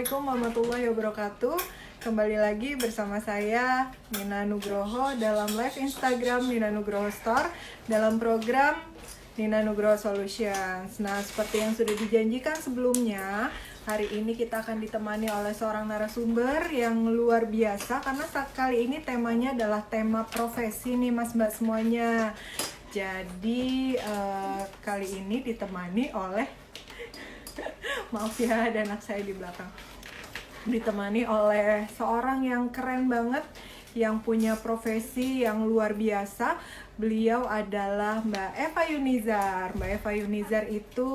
Assalamualaikum warahmatullahi wabarakatuh. Kembali lagi bersama saya Nina Nugroho dalam live Instagram Nina Nugroho Store dalam program Nina Nugroho Solutions. Nah, seperti yang sudah dijanjikan sebelumnya, hari ini kita akan ditemani oleh seorang narasumber yang luar biasa karena kali ini temanya adalah tema profesi nih Mas Mbak semuanya. Jadi kali ini ditemani oleh maaf ya, ada anak saya di belakang. Ditemani oleh seorang yang keren banget, yang punya profesi yang luar biasa. Beliau adalah Mbak Eva Yunizar. Mbak Eva Yunizar itu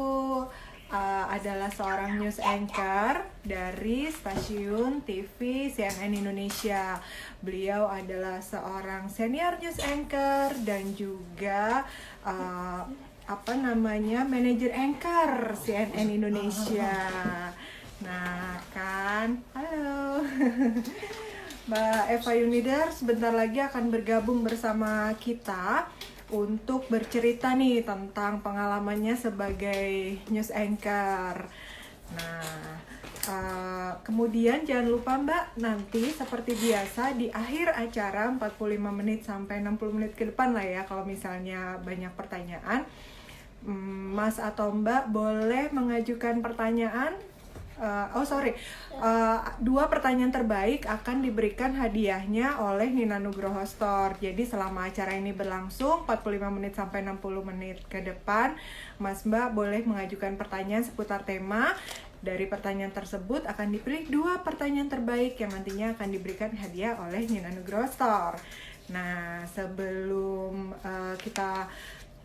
adalah seorang news anchor dari stasiun TV CNN Indonesia. Beliau adalah seorang senior news anchor dan juga manajer anchor CNN Indonesia. Nah kan, halo Mbak Eva Yunizar sebentar lagi akan bergabung bersama kita untuk bercerita nih tentang pengalamannya sebagai news anchor. Nah, kemudian jangan lupa Mbak, nanti seperti biasa di akhir acara 45 menit sampai 60 menit ke depan lah ya, kalau misalnya banyak pertanyaan, Mas atau Mbak boleh mengajukan pertanyaan. Dua pertanyaan terbaik akan diberikan hadiahnya oleh Nina Nugroho Store. Jadi selama acara ini berlangsung 45 menit sampai 60 menit ke depan, Mas Mbak boleh mengajukan pertanyaan seputar tema. Dari pertanyaan tersebut akan dipilih dua pertanyaan terbaik yang nantinya akan diberikan hadiah oleh Nina Nugroho Store. Nah, sebelum kita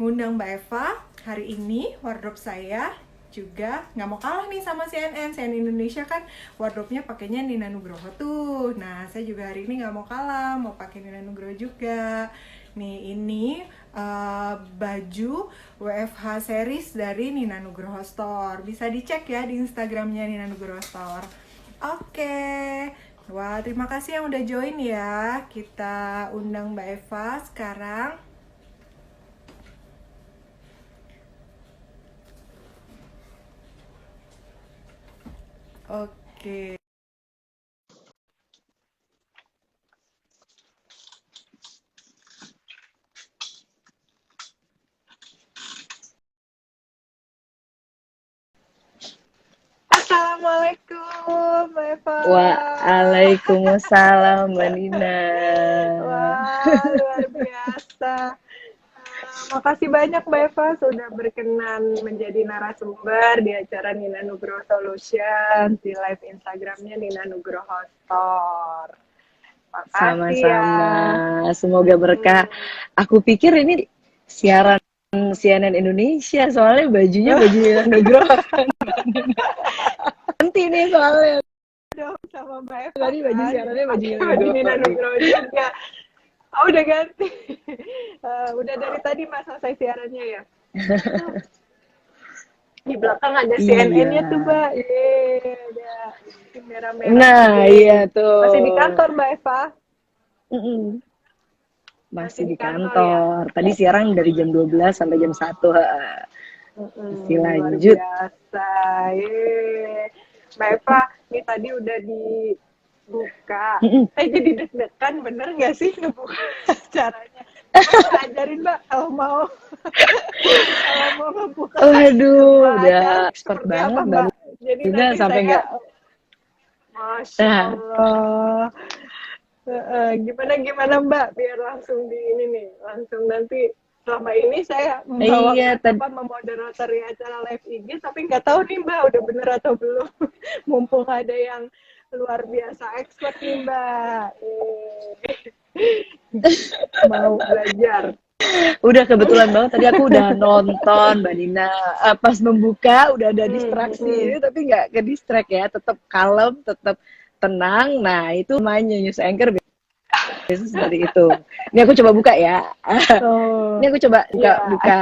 ngundang Mbak Eva, hari ini wardrobe saya juga nggak mau kalah nih sama CNN Indonesia kan wardrobe-nya pakainya Nina Nugroho tuh. Nah, saya juga hari ini nggak mau kalah, mau pakai Nina Nugroho juga. Nih, ini baju WFH series dari Nina Nugroho Store. Bisa dicek ya di Instagramnya Nina Nugroho Store. Oke. Wah, terima kasih yang udah join ya. Kita undang Mbak Eva sekarang. Oke. Assalamualaikum Mbak Eva. Waalaikumsalam Mbak Nina. Wah, luar biasa. Makasih banyak Mbak Eva sudah berkenan menjadi narasumber di acara Nina Nugroho Solutions di live Instagramnya Nina Nugroho Store. Makasih ya. Sama-sama. Semoga berkah. Aku pikir ini siaran CNN Indonesia, soalnya bajunya baju Nina Nugroho. Nanti nih soalnya. Dong sama Mbak Eva. Tadi baju siarannya baju Nina Nugroho juga. Oh, udah ganti. Udah dari tadi Mas selesai siarannya ya. Di belakang ada CNN-nya tuh, Mbak. Ada merah-merah. Nah, iya tuh. Masih di kantor, Mbak Eva? Masih di kantor. Ya? Tadi siaran dari jam 12 sampai jam 1. Masih lanjut. Luar biasa. Mbak Eva, ini tadi udah dibuka. Saya jadi deg-degan, bener nggak sih ngebuka caranya? Ajarin Mbak kalau mau membuka. Waduh, udah expert banget Mbak. Jadi udah sampai nggak. Masya Allah. Gimana Mbak biar langsung di ini nih, langsung nanti selama ini saya memoderatori acara live IG, tapi nggak tahu nih Mbak udah bener atau belum. Mumpung ada yang luar biasa expert nih Mbak. Mau belajar. Udah kebetulan banget tadi aku udah nonton Mbak Nina. Pas membuka udah ada distraksi, tapi nggak ke distract ya, tetap kalem, tetap tenang. Nah itu namanya news anchor biasanya seperti itu. Ini aku coba buka ya. Ini aku coba buka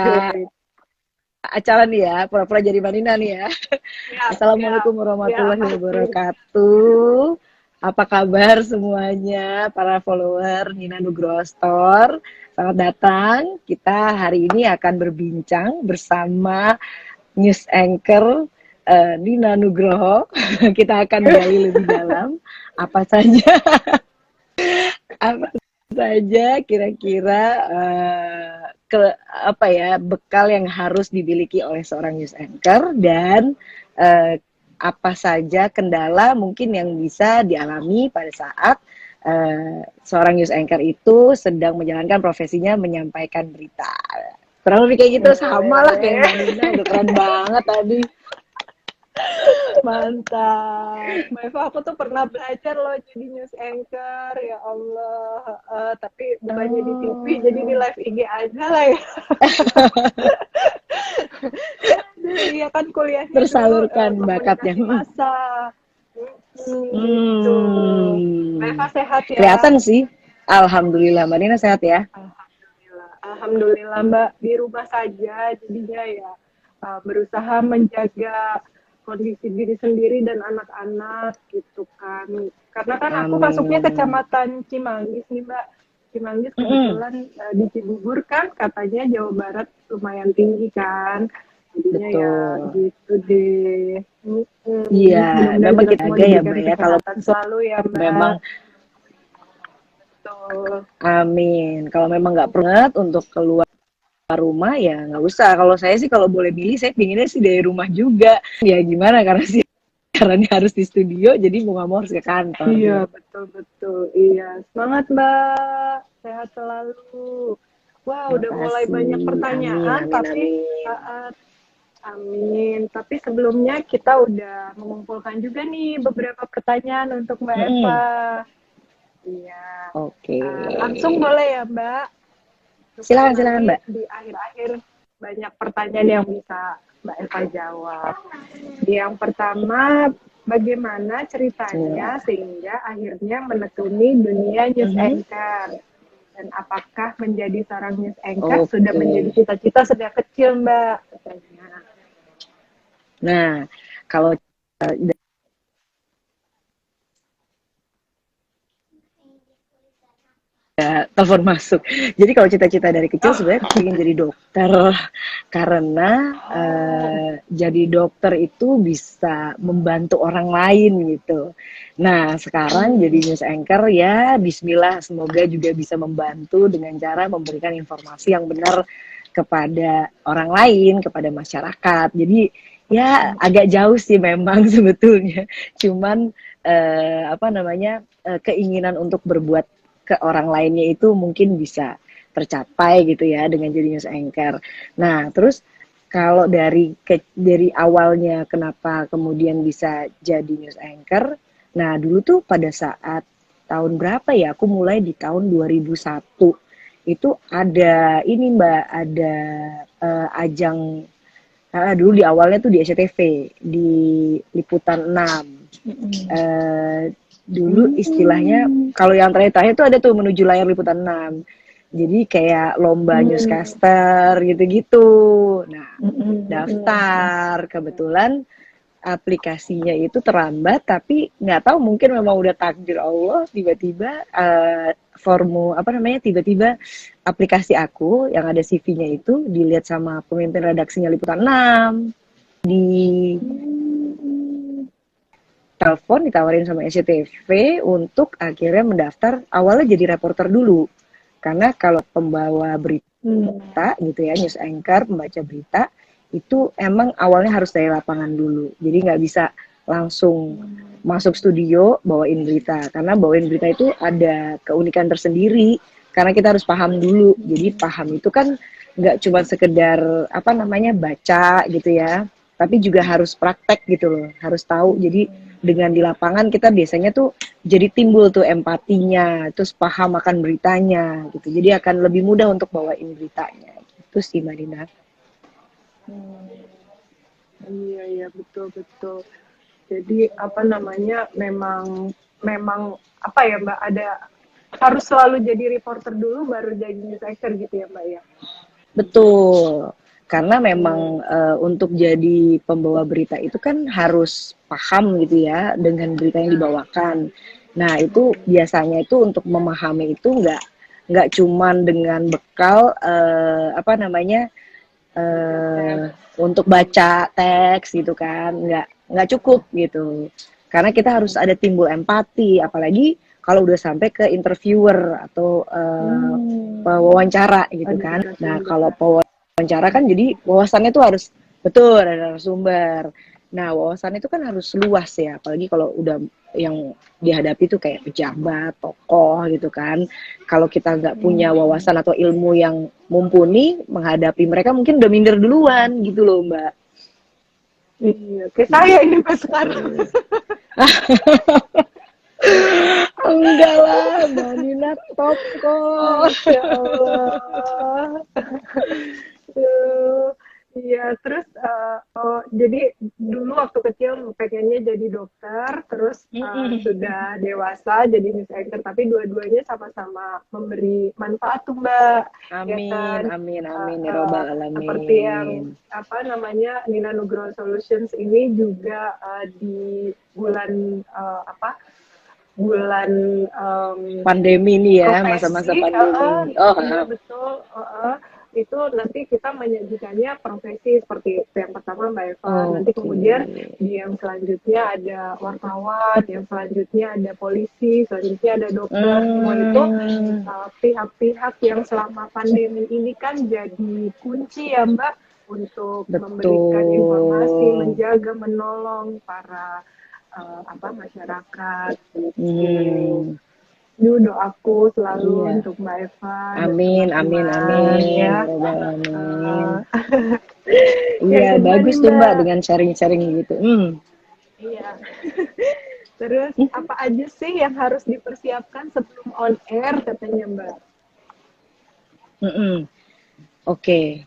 acara nih ya, pura-pura jadi Mbak Nina nih ya. Assalamualaikum warahmatullahi wabarakatuh. Apa kabar semuanya para follower Nina Nugroho Store? Selamat datang. Kita hari ini akan berbincang bersama news anchor Nina Nugroho. Kita akan gali lebih dalam apa saja apa saja kira-kira ke apa ya bekal yang harus dimiliki oleh seorang news anchor dan eh, apa saja kendala mungkin yang bisa dialami pada saat seorang news anchor itu sedang menjalankan profesinya menyampaikan berita. Kurang lebih kayak gitu sama lah kayak Mbak Nina, udah keren banget tadi. Mantap, Mbak Eva, aku tuh pernah belajar loh jadi news anchor, ya Allah. Tapi bukannya di TV, jadi di live IG aja lah ya. Iya kan kuliahnya Tersalurkan dulu bakatnya. komunikasi massa. Gitu. Mbak Eva sehat ya? Kelihatan sih. Alhamdulillah, Mbak Nina sehat ya? Alhamdulillah Mbak, di rumah saja jadinya ya berusaha menjaga kondisi diri sendiri dan anak-anak gitu kan. Karena kan aku masuknya kecamatan Cimanggis nih Mbak. Cimanggis kebetulan di Cibubur kan katanya Jawa Barat lumayan tinggi kan. Jadinya ya gitu deh. Iya, memang kita jaga ya Mbak ya. Kalau selalu ya Mbak. Memang amin. Kalau memang nggak pernah untuk keluar rumah ya nggak usah. Kalau saya sih kalau boleh pilih saya pinginnya sih dari rumah juga. Ya gimana karena sih karena ini harus di studio jadi mau nggak mau harus ke kantor. Iya betul. Iya semangat Mbak, sehat selalu. Wah udah mulai banyak pertanyaan tapi amin. Tapi sebelumnya kita udah mengumpulkan juga nih beberapa pertanyaan untuk Mbak Eva. Iya. Oke. Langsung boleh ya Mbak. Silakan Mbak. Di akhir-akhir banyak pertanyaan yang bisa Mbak Eva jawab. Yang pertama, bagaimana ceritanya sehingga akhirnya menekuni dunia news anchor? Dan apakah menjadi seorang news anchor sudah menjadi cita-cita sejak kecil Mbak? Nah, kalau telepon masuk. Jadi kalau cita-cita dari kecil sebenarnya aku ingin jadi dokter karena jadi dokter itu bisa membantu orang lain gitu. Nah sekarang jadi news anchor ya Bismillah semoga juga bisa membantu dengan cara memberikan informasi yang benar kepada orang lain, kepada masyarakat. Jadi ya agak jauh sih memang sebetulnya. Cuman keinginan untuk berbuat ke orang lainnya itu mungkin bisa tercapai gitu ya dengan jadi news anchor. Nah, terus kalau dari awalnya kenapa kemudian bisa jadi news anchor? Nah, dulu tuh pada saat tahun berapa ya? Aku mulai di tahun 2001. Itu ada ini Mbak, ada ajang dulu di awalnya tuh di SCTV di Liputan 6. Dulu istilahnya kalau yang terakhir tuh ada tuh menuju layar Liputan 6. Jadi kayak lomba newscaster gitu-gitu. Nah, daftar kebetulan aplikasinya itu terlambat tapi nggak tahu mungkin memang udah takdir Allah tiba-tiba tiba-tiba aplikasi aku yang ada CV-nya itu dilihat sama pemimpin redaksinya Liputan 6 di telepon ditawarin sama SCTV untuk akhirnya mendaftar awalnya jadi reporter dulu karena kalau pembawa berita gitu ya news anchor pembaca berita itu emang awalnya harus dari lapangan dulu jadi nggak bisa langsung masuk studio bawain berita karena bawain berita itu ada keunikan tersendiri karena kita harus paham dulu jadi paham itu kan nggak cuma sekedar baca gitu ya tapi juga harus praktek gitu loh harus tahu jadi dengan di lapangan kita biasanya tuh jadi timbul tuh empatinya, terus paham akan beritanya gitu. Jadi akan lebih mudah untuk bawain beritanya. Gitu sih Mbak Dina. Iya betul. Jadi memang apa ya Mbak ada harus selalu jadi reporter dulu baru jadi news anchor gitu ya Mbak ya. Betul. Karena memang untuk jadi pembawa berita itu kan harus paham gitu ya dengan berita yang dibawakan. Nah itu biasanya itu untuk memahami itu nggak cuman dengan bekal untuk baca teks gitu kan, nggak cukup gitu. Karena kita harus ada timbul empati, apalagi kalau udah sampai ke interviewer atau pewawancara gitu Ada kan. Nah, narasumber. kalau pewawancara kan jadi wawasannya tuh harus betul ada narasumber. Nah, wawasan itu kan harus luas ya, apalagi kalau udah yang dihadapi tuh kayak pejabat, tokoh gitu kan. Kalau kita nggak punya wawasan atau ilmu yang mumpuni menghadapi mereka mungkin udah minder duluan gitu loh, Mbak. Iya, kayak saya ini pas sekarang. Gitu. Enggak lah, Mbak Nina top kok. Masya Allah. Aduh. Iya, terus jadi dulu waktu kecil pengennya jadi dokter, terus sudah dewasa jadi news anchor, tapi dua-duanya sama-sama memberi manfaat tuh Mbak, ya Amin, kan? amin, Uh, amin, ya uh, robbal Seperti yang alamin. apa namanya Nina Nugroho Solutions ini juga di bulan bulan Pandemi ini ya, masa-masa profesi, pandemi ini. Oh, iya betul, itu nanti kita menyajikannya profesi seperti yang pertama Mbak Eva, nanti oke. kemudian di yang selanjutnya ada wartawan, yang selanjutnya ada polisi, selanjutnya ada dokter, semua itu pihak-pihak yang selama pandemi ini kan jadi kunci ya Mbak untuk memberikan informasi, Betul. menjaga, menolong para masyarakat gitu. Hmm, Itu doaku selalu iya. untuk Mbak Eva dan Amin, amin, teman-teman amin, ya. ya robbal alamin. Uh, yang Iya, kedua bagus nih tuh Mbak Mbak, dengan sharing-sharing gitu. iya. Terus apa aja sih yang harus dipersiapkan sebelum on air katanya Mbak? Mm-mm. Oke.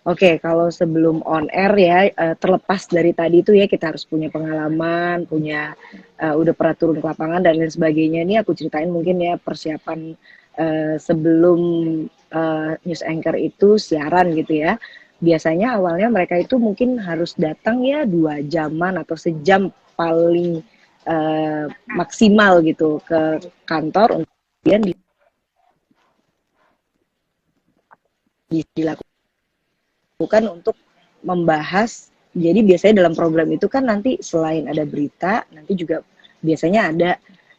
Oke, kalau sebelum on air ya, terlepas dari tadi itu ya kita harus punya pengalaman, punya udah pernah turun ke lapangan dan lain sebagainya. Ini aku ceritain mungkin ya persiapan sebelum news anchor itu siaran gitu ya. Biasanya awalnya mereka itu mungkin harus datang ya 2 jaman atau sejam paling maksimal gitu ke kantor untuk kemudian dilakukan untuk membahas. Jadi biasanya dalam program itu kan nanti selain ada berita, nanti juga biasanya ada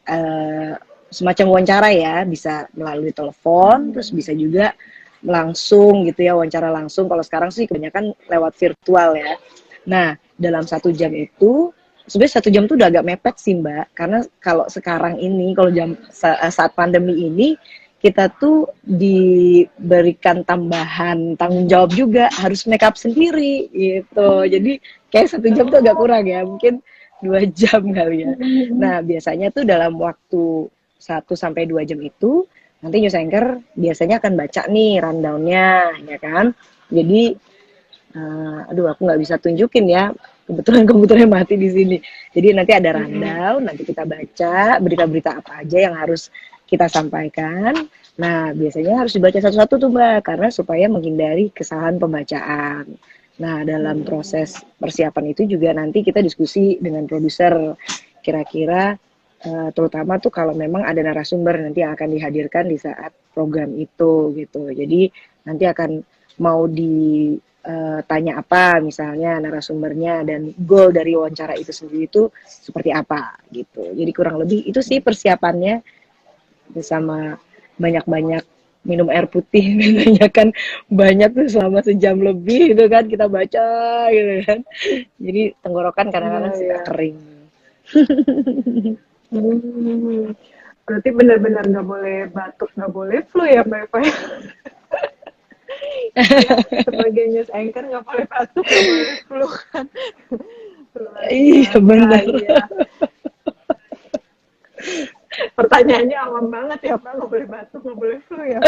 uh, semacam wawancara ya, bisa melalui telepon, terus bisa juga langsung gitu ya, wawancara langsung. Kalau sekarang sih kebanyakan lewat virtual ya. Nah, dalam 1 jam itu, sebenarnya 1 jam itu udah agak mepet sih Mbak, karena kalau sekarang ini, kalau saat pandemi ini, kita tuh diberikan tambahan tanggung jawab juga harus make up sendiri gitu, jadi kayak 1 jam tuh agak kurang ya, mungkin 2 jam kali ya. Nah biasanya tuh dalam waktu 1 sampai 2 jam itu nanti news anchor biasanya akan baca nih rundownnya ya kan, jadi aduh aku nggak bisa tunjukin ya, kebetulan komputernya mati di sini. Jadi nanti ada rundown, nanti kita baca berita-berita apa aja yang harus kita sampaikan. Nah biasanya harus dibaca satu-satu tuh Mbak, karena supaya menghindari kesalahan pembacaan. Nah dalam proses persiapan itu juga nanti kita diskusi dengan produser, kira-kira terutama tuh kalau memang ada narasumber nanti yang akan dihadirkan di saat program itu gitu. Jadi nanti akan mau tanya apa misalnya narasumbernya dan goal dari wawancara itu sendiri itu seperti apa gitu. Jadi kurang lebih itu sih persiapannya, bersama banyak-banyak minum air putih biasanya kan, banyak tuh selama sejam lebih itu kan kita baca gitu kan. Jadi tenggorokan Iya kadang-kadang suka ya. kering. Berarti benar-benar nggak boleh batuk, nggak boleh flu ya Mbak Eva? Ya, sebagai news anchor nggak boleh batuk, nggak boleh flu kan. Luar Iya biasa, benar. iya. Pertanyaannya awam banget ya Pak, nggak boleh batuk, nggak boleh flu ya.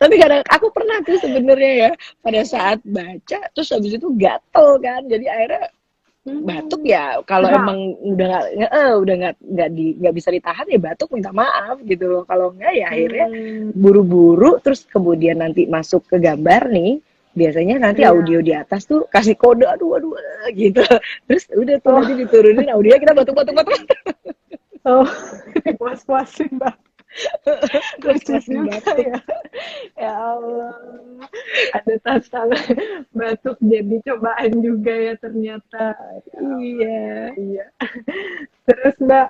Tapi kadang aku pernah tuh sebenarnya ya, pada saat baca terus habis itu gatel kan, jadi akhirnya batuk ya, kalau Nah, emang udah nggak bisa ditahan ya batuk minta maaf gitu loh, kalau enggak ya akhirnya hmm, buru-buru, terus kemudian nanti masuk ke gambar nih, biasanya nanti iya. audio di atas tuh kasih kode aduh aduh gitu, terus udah tuh nanti Oh, diturunin audionya kita batuk-batuk oh, dipuas-puasin Mbak. Lucu puas-puasin juga batuk. ya. Ya Allah. ada tantangan batuk jadi cobaan juga ya ternyata. Ya Allah, Iya. iya, iya. Terus Mbak,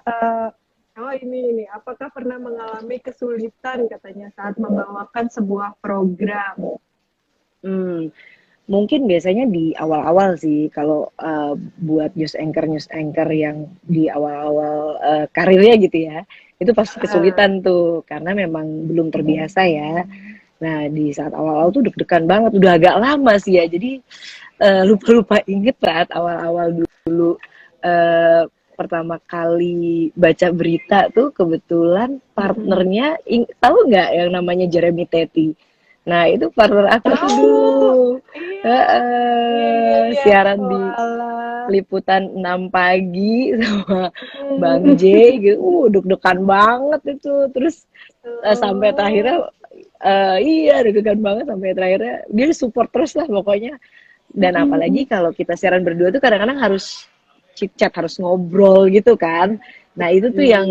oh ini, apakah pernah mengalami kesulitan katanya saat membawakan sebuah program? Hmm, mungkin biasanya di awal-awal sih kalau buat news anchor yang di awal-awal karirnya gitu ya, itu pasti Ah, kesulitan tuh karena memang belum terbiasa ya. Nah di saat awal-awal tuh deg-degan banget, udah agak lama sih ya, jadi lupa-lupa inget saat awal-awal dulu eh, pertama kali baca berita tuh kebetulan mm-mm. partnernya tahu nggak yang namanya Jeremy Teti. Nah itu partner aku tuh Tahu, dulu. iya, iya, iya. Siaran di Walah. liputan 6 pagi sama Bang Mm. J gitu. Deg-degan banget itu. Terus sampai Oh, terakhirnya iya deg-degan banget sampai terakhirnya dia support terus lah pokoknya. Dan apalagi mm-mm. kalau kita siaran berdua tuh kadang-kadang harus chit chat, harus ngobrol gitu kan. Nah itu tuh Iya, yang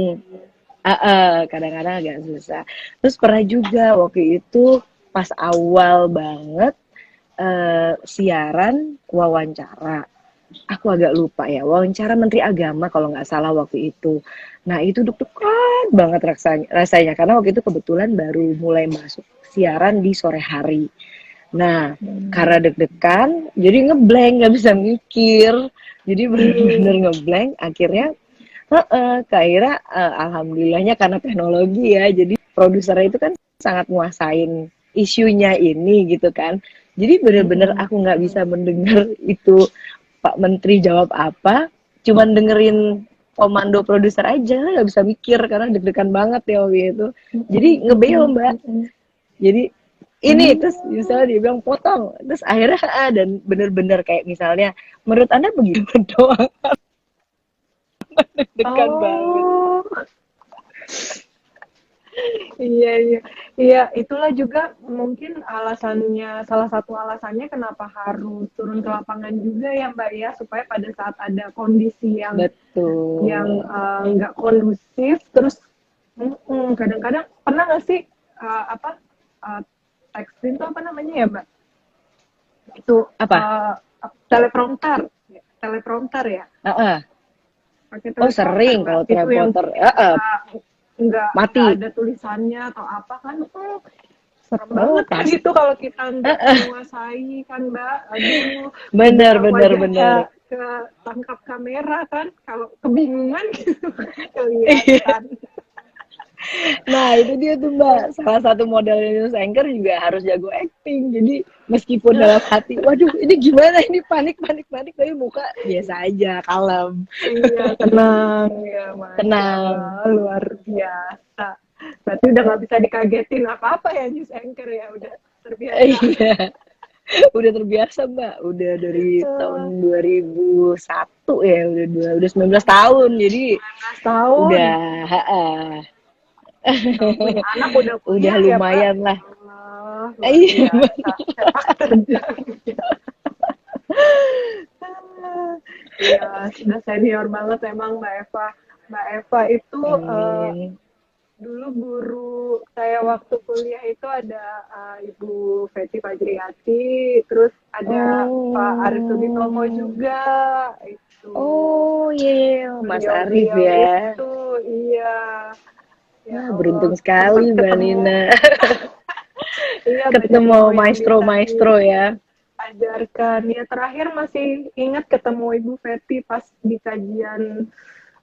iya. kadang-kadang agak susah. Terus pernah juga waktu itu pas awal banget siaran wawancara. Aku agak lupa ya, wawancara Menteri Agama kalau nggak salah waktu itu. Nah itu deg-degan banget rasanya, karena waktu itu kebetulan baru mulai masuk siaran di sore hari. Nah, karena deg-degan, jadi ngeblank, nggak bisa mikir. Jadi bener-bener Hmm. ngeblank, akhirnya, akhirnya alhamdulillahnya karena teknologi ya, jadi produsernya itu kan sangat nguasain isunya ini gitu kan. Jadi bener-bener Mm-mm. aku nggak bisa mendengar itu Pak Menteri jawab apa, cuman dengerin komando produser aja, nggak bisa mikir karena deg-degan banget ya waktu itu. Jadi Mm-mm. ngebeo Mm-mm. Mbak. Mm-mm. Jadi ini terus Hmm. misalnya dia bilang potong, terus akhirnya dan bener-bener kayak misalnya menurut Anda bagaimana doang deg-degan banget. Oh, iya, iya. Iya, itulah juga mungkin alasannya, salah satu alasannya kenapa harus turun ke lapangan juga ya Mbak ya, supaya pada saat ada kondisi yang Betul. nggak kondusif, terus kadang-kadang pernah nggak sih apa uh, texting itu apa namanya ya Mbak? Itu Apa? uh, teleprompter, teleprompter ya, Heeh. pakai Oh teleprompter sering Mbak. kalau Itu yang teleprompter, nggak mati. ada tulisannya atau apa kan? Serem Oh banget kan pas. itu kalau kita nggak menguasai kan Mbak. Aduh, Bener, udah bener, wajahnya bener. ke tangkap kamera kan, kalau kebingungan gitu Iya. kelihatan. Nah, itu dia tuh Mbak. Salah satu modal news anchor juga harus jago acting. Jadi meskipun dalam hati, waduh, ini gimana ini panik panik panik, tapi muka biasa aja, kalem, Iya, tenang ya, Masya tenang. Allah, luar biasa. Berarti udah nggak bisa dikagetin apa-apa ya news anchor ya, udah terbiasa. Iya, udah terbiasa Mbak. Udah dari tahun 2001 ya, udah 19 tahun. Jadi 19 tahun, udah punya anak udah udah kuliah ya Mbak. lumayan Ya lah. Allah, luar Iya, biasa. Sepak terjang. Iya, sudah senior banget emang Mbak Eva. Mbak Eva itu amin. dulu guru saya waktu kuliah itu ada Ibu Feti Fajriati, terus ada Pak Arif Suditomo Oh. juga. Itu Oh iya, iya, iya. Mas Arif beliau-beliau ya. itu, iya, ya Wah, Allah, beruntung sempat sekali Mbak ketemu. Nina. Iya, banyak Ketemu ilmu yang bisa maestro-maestro ya. diajarkan. Ya terakhir masih ingat ketemu Ibu Feti pas di kajian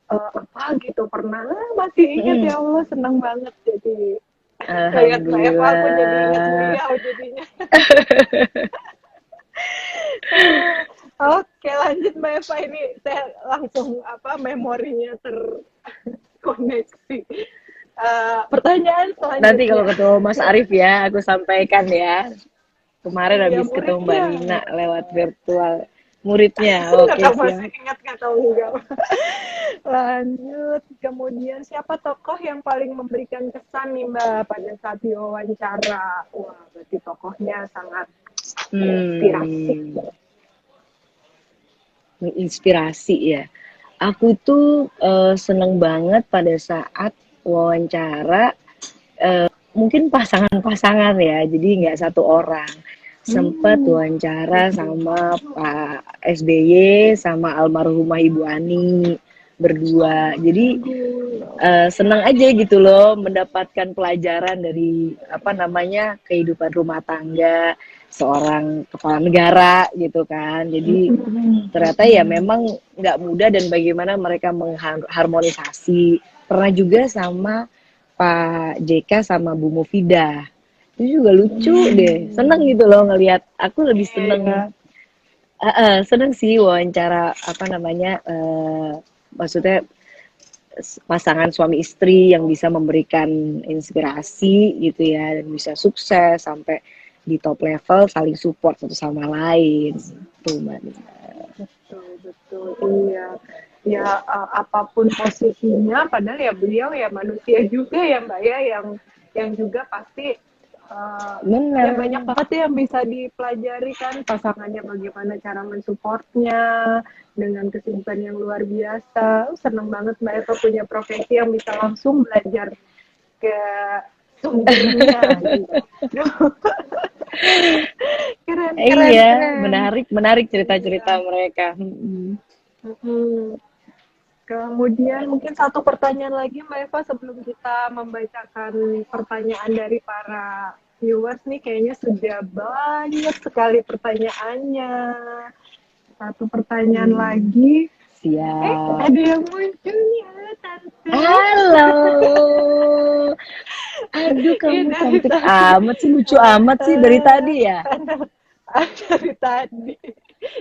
apa gitu pernah, masih ingat Mm. ya Allah, senang banget jadi ngelihat Mbak Eva, aku jadi ingat Alhamdulillah. beliau jadinya. Oke, lanjut Mbak Eva, ini saya langsung apa memorinya terkoneksi. Pertanyaan Nanti kalau selanjutnya. ketemu Mas Arif ya, aku sampaikan ya. Kemarin Iya, habis ketemu Mbak muridnya. Nina lewat virtual. Muridnya, Nggak oke tahu masih siap. ingat nggak tahu enggak. Lanjut, kemudian siapa tokoh yang paling memberikan kesan nih Mbak pada saat diwawancara? Wah, berarti tokohnya sangat menginspirasi. Hmm, menginspirasi ya. Aku tuh seneng banget pada saat wawancara mungkin pasangan-pasangan ya, jadi nggak satu orang. Sempet wawancara sama Pak SBY sama almarhumah Ibu Ani berdua. Jadi senang aja gitu loh mendapatkan pelajaran dari apa namanya kehidupan rumah tangga seorang kepala negara gitu kan. Jadi ternyata ya memang nggak mudah dan bagaimana mereka mengharmonisasi. Pernah juga sama Pak JK sama Bu Mufidah. Itu juga lucu deh. Seneng gitu loh ngelihat. Aku lebih seneng. Seneng sih wawancara apa namanya. Maksudnya pasangan suami istri yang bisa memberikan inspirasi gitu ya dan bisa sukses sampai di top level saling support satu sama lain tuh mbak. Betul, betul. Iya. Ya, apapun posisinya, padahal ya beliau ya manusia juga ya Mbak ya, yang juga pasti ya Bener. banyak banget ya yang bisa dipelajari kan pasangannya bagaimana cara mensupportnya dengan kesibukan yang luar biasa. Seneng banget Mbak Eva punya profesi yang bisa langsung belajar ke sumbernya gitu. Keren, keren, Iya, keren. menarik cerita-cerita Iya. mereka. Kemudian mungkin satu pertanyaan lagi Mbak Eva sebelum kita membacakan pertanyaan dari para viewers nih kayaknya sudah banyak sekali pertanyaannya. Satu pertanyaan lagi. Siap. Ada yang muncul ya Tante. Halo. Aduh, Iya kamu dari cantik tadi. amat sih, lucu amat sih dari tadi ya. Dari tadi.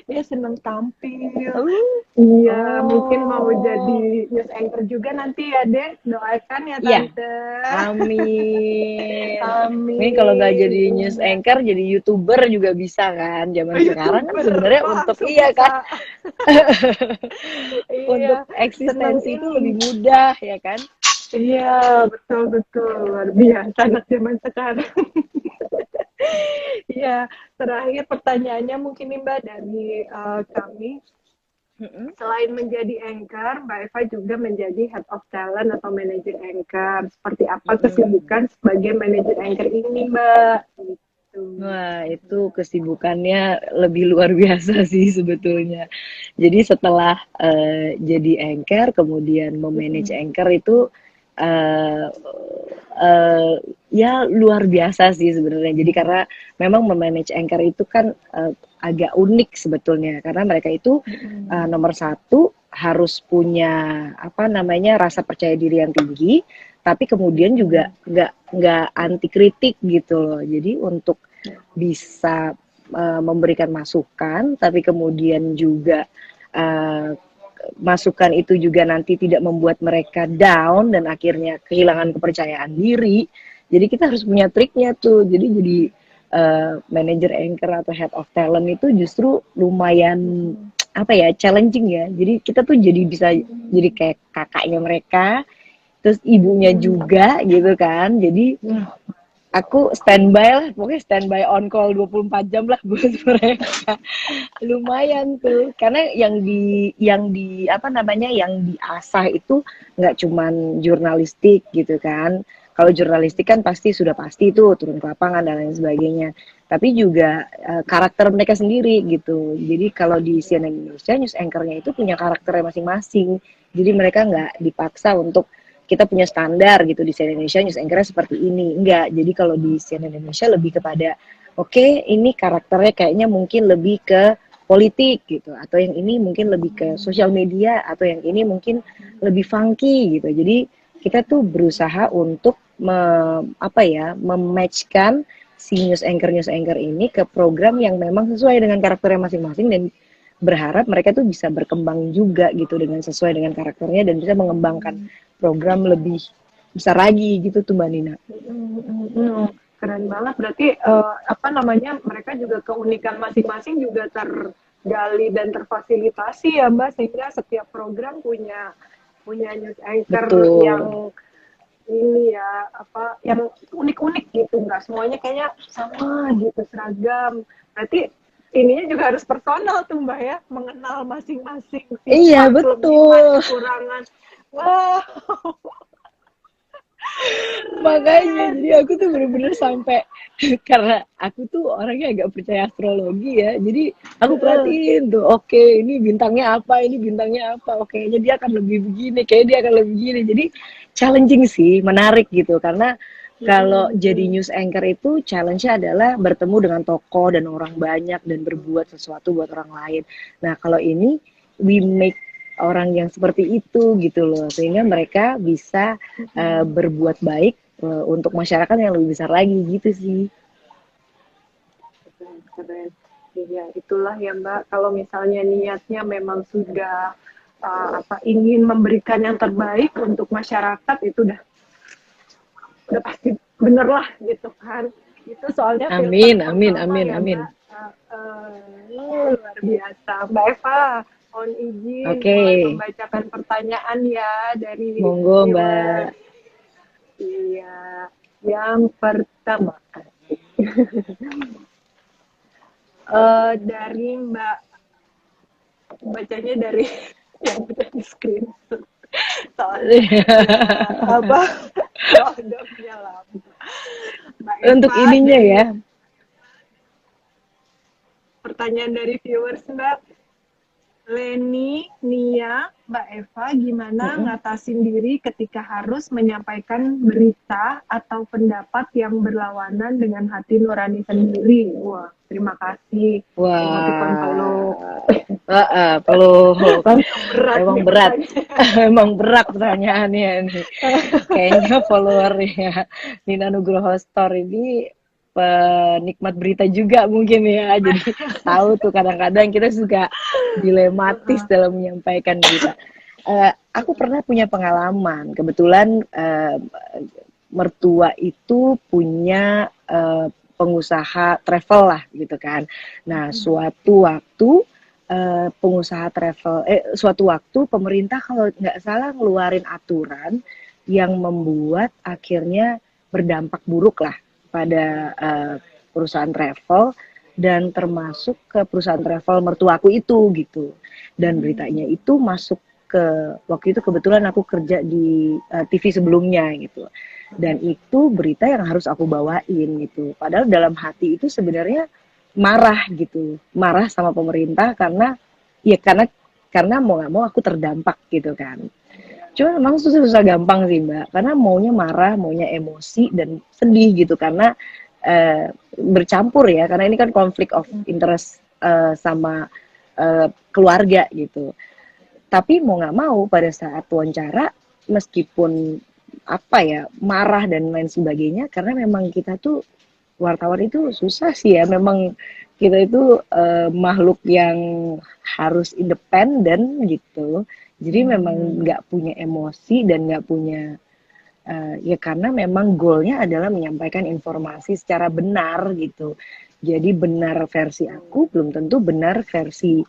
Dia senang tampil. Uh, Iya, mungkin mau oh. jadi news anchor juga nanti ya, Dek. Doakan ya, Iya, Tante. amin. Ini kalau nggak Amin. jadi news Iya. anchor, jadi YouTuber juga bisa kan. Zaman sekarang kan YouTuber sebenarnya untuk langsung iya kan, bisa. untuk Iya, senang eksistensi itu lebih ini. mudah ya kan. Iya, betul-betul. Luar biasa anak zaman sekarang. Iya, terakhir pertanyaannya mungkin nih Mbak dari kami. Selain menjadi anchor, Mbak Eva juga menjadi head of talent atau manager anchor. Seperti apa kesibukan sebagai manager anchor ini, Mbak? Gitu. Wah, itu kesibukannya lebih luar biasa sih sebetulnya. Jadi setelah jadi anchor, kemudian memanage anchor itu eh eh, ya luar biasa sih sebenarnya. Jadi karena memang memanage anchor itu kan agak unik sebetulnya karena mereka itu nomor satu harus punya apa namanya rasa percaya diri yang tinggi, tapi kemudian juga nggak anti kritik gitu loh. Jadi untuk bisa memberikan masukan, tapi kemudian juga uh, masukan itu juga nanti tidak membuat mereka down dan akhirnya kehilangan kepercayaan diri. Jadi kita harus punya triknya tuh. Jadi manager anchor atau head of talent itu justru lumayan apa ya challenging ya. Jadi kita tuh jadi bisa jadi kayak kakaknya mereka, terus ibunya juga gitu kan. Jadi aku standby lah, pokoknya standby on call 24 jam lah buat mereka. Lumayan tuh, karena yang di apa namanya yang diasah itu nggak cuman jurnalistik gitu kan. Kalau jurnalistik kan pasti sudah pasti itu turun ke lapangan dan lain sebagainya. Tapi juga karakter mereka sendiri gitu. Jadi kalau di CNN Indonesia news anchor-nya itu punya karakternya masing-masing. Jadi mereka nggak dipaksa untuk kita punya standar gitu di CNN Indonesia news anchor seperti ini. Enggak. Jadi kalau di CNN Indonesia lebih kepada oke, ini karakternya kayaknya mungkin lebih ke politik gitu atau yang ini mungkin lebih ke sosial media atau yang ini mungkin lebih funky gitu. Jadi kita tuh berusaha untuk apa ya, mematchkan si news anchor ini ke program yang memang sesuai dengan karakternya masing-masing dan berharap mereka tuh bisa berkembang juga gitu dengan sesuai dengan karakternya dan bisa mengembangkan program lebih besar lagi gitu tuh Mbak Nina. Keren banget. Berarti apa namanya mereka juga keunikan masing-masing juga tergali dan terfasilitasi ya Mbak sehingga setiap program punya news anchor Betul. yang ini ya apa yang unik-unik gitu nggak semuanya kayaknya sama gitu seragam. Berarti ininya juga harus personal tuh Mbak ya mengenal masing-masing Iya sifat kelebihan betul. kekurangan. Wah. Makanya jadi aku tuh bener-bener sampai karena aku tuh orangnya agak percaya astrologi ya, jadi aku perhatiin tuh, oke ini bintangnya apa, ini bintangnya apa, oke kayaknya dia akan lebih begini, kayak dia akan lebih begini, jadi challenging sih, menarik gitu, karena kalau jadi news anchor itu challenge-nya adalah bertemu dengan tokoh dan orang banyak dan berbuat sesuatu buat orang lain. Nah kalau ini we make orang yang seperti itu gitu loh, sehingga mereka bisa berbuat baik untuk masyarakat yang lebih besar lagi gitu sih. Keren. Iya, itulah ya Mbak. Kalau misalnya niatnya memang sudah ingin memberikan yang terbaik untuk masyarakat, itu udah pasti bener lah gitu kan. Itu soalnya filter Amin, amin, pertama amin, ya amin. Mbak. Luar biasa. Mbak Eva, mohon izin Oke, mulai membacakan pertanyaan ya dari monggo Mbak. viewers. Iya, yang pertama. Dari Mbak, bacanya dari yang udah di screenshot. Soalnya apa? Produknya lama. Mbak Untuk Eva, ininya dari ya. pertanyaan dari viewers Mbak Leni, Nia, Mbak Eva, gimana ngatasin diri ketika harus menyampaikan berita atau pendapat yang berlawanan dengan hati nurani sendiri? Wah, terima kasih. Emoticon peluk. Wah, peluk kan Berat emang nih berat. pertanyaan. Emang berat pertanyaannya nih. Kayaknya followernya Nina Nugroho Store ini penikmat berita juga mungkin ya. Jadi tahu tuh kadang-kadang kita suka dilematis dalam menyampaikan berita. Aku pernah punya pengalaman. Kebetulan mertua itu punya pengusaha travel lah gitu kan. Nah, suatu waktu pemerintah kalau nggak salah ngeluarin aturan yang membuat akhirnya berdampak buruk lah pada perusahaan travel dan termasuk ke perusahaan travel mertuaku itu gitu. Dan beritanya itu masuk ke waktu itu kebetulan aku kerja di TV sebelumnya gitu. Dan itu berita yang harus aku bawain gitu. Padahal dalam hati itu sebenarnya marah gitu, marah sama pemerintah karena ya karena mau nggak mau aku terdampak gitu kan. Cuma memang susah-susah gampang sih Mbak, karena maunya marah, maunya emosi dan sedih gitu karena bercampur ya, karena ini kan konflik of interest sama keluarga gitu. Tapi mau nggak mau pada saat wawancara, meskipun apa ya marah dan lain sebagainya, karena memang kita tuh wartawan itu susah sih ya, memang kita itu makhluk yang harus independen gitu. Jadi memang nggak punya emosi dan nggak punya ya karena memang goalnya adalah menyampaikan informasi secara benar gitu. Jadi benar versi aku belum tentu benar versi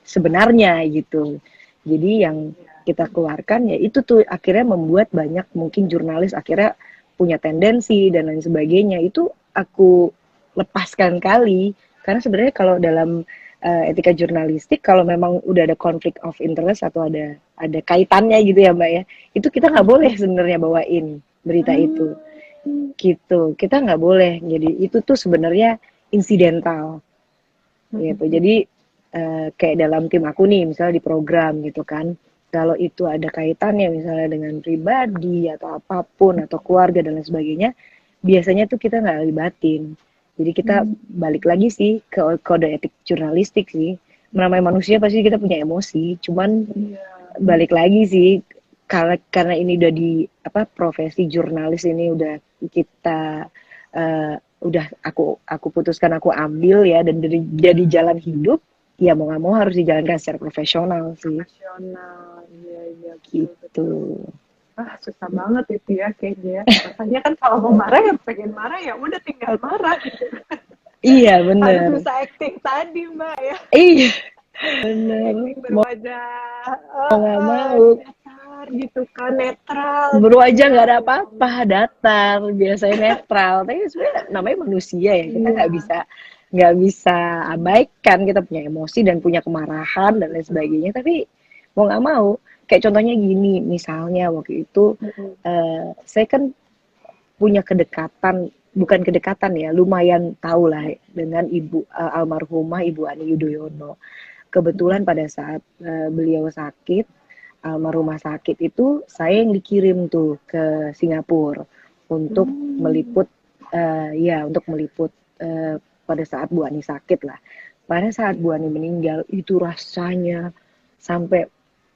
sebenarnya gitu. Jadi yang kita keluarkan ya itu tuh akhirnya membuat banyak mungkin jurnalis akhirnya punya tendensi dan lain sebagainya. Itu aku lepaskan kali karena sebenarnya kalau dalam etika jurnalistik kalau memang udah ada konflik of interest atau ada kaitannya gitu ya Mbak ya, itu kita nggak boleh sebenarnya bawain berita itu gitu, kita nggak boleh. Jadi itu tuh sebenarnya insidental gitu. Jadi kayak dalam tim aku nih misalnya di program gitu kan, kalau itu ada kaitannya misalnya dengan pribadi atau apapun atau keluarga dan lain sebagainya, biasanya tuh kita nggak libatin. Jadi kita balik lagi sih ke kode etik jurnalistik sih. Namanya manusia pasti kita punya emosi, cuman balik lagi sih karena ini udah di apa profesi jurnalis ini udah kita udah aku putuskan aku ambil ya dan jadi jalan hidup ya mau nggak mau harus dijalankan secara profesional sih. Profesional, iya Gitu. susah banget itu ya kayaknya. Rasanya kan kalau mau marah ya pengen marah ya udah tinggal marah gitu. Iya Harus bener. bisa acting tadi Mbak ya. Iya bener. Acting Mau berwajah nggak mau. datar gitu kan, netral Baru gitu aja ya. nggak ada apa-apa, datar, biasanya netral. Tapi sebenarnya namanya manusia ya, kita nggak bisa abaikan. Kita punya emosi dan punya kemarahan dan lain sebagainya. Tapi mau nggak mau, kayak contohnya gini, misalnya waktu itu saya kan punya kedekatan bukan kedekatan ya, lumayan tahu lah dengan ibu almarhumah Ibu Ani Yudhoyono. Kebetulan pada saat beliau sakit, almarhumah sakit itu saya yang dikirim tuh ke Singapura untuk meliput untuk meliput pada saat Bu Ani sakit lah. Pada saat Bu Ani meninggal itu rasanya sampai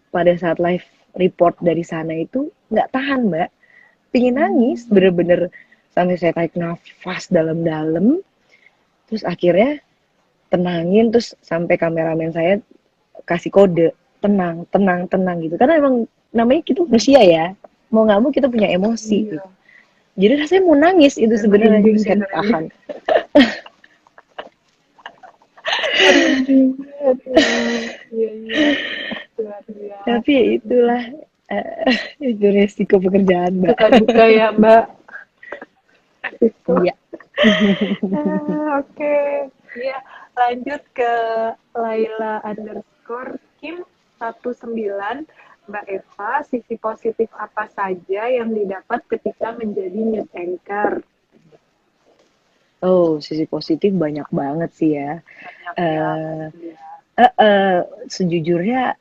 pada saat live report dari sana itu nggak tahan Mbak, pingin nangis bener-bener sampai saya tarik nafas dalam-dalam, terus akhirnya tenangin, terus sampai kameramen saya kasih kode tenang tenang tenang gitu, karena emang namanya kita manusia ya, mau nggak mau kita punya emosi gitu. Jadi rasanya mau nangis itu sebenarnya, terus saya tahan. Tapi ya itulah itu resiko pekerjaan Mbak. Suka duka ya Mbak. Iya. Oke, ya lanjut ke Laila _Kim 19. Mbak Eva, sisi positif apa saja yang didapat ketika menjadi news anchor? Oh, sisi positif banyak banget sih ya. Sejujurnya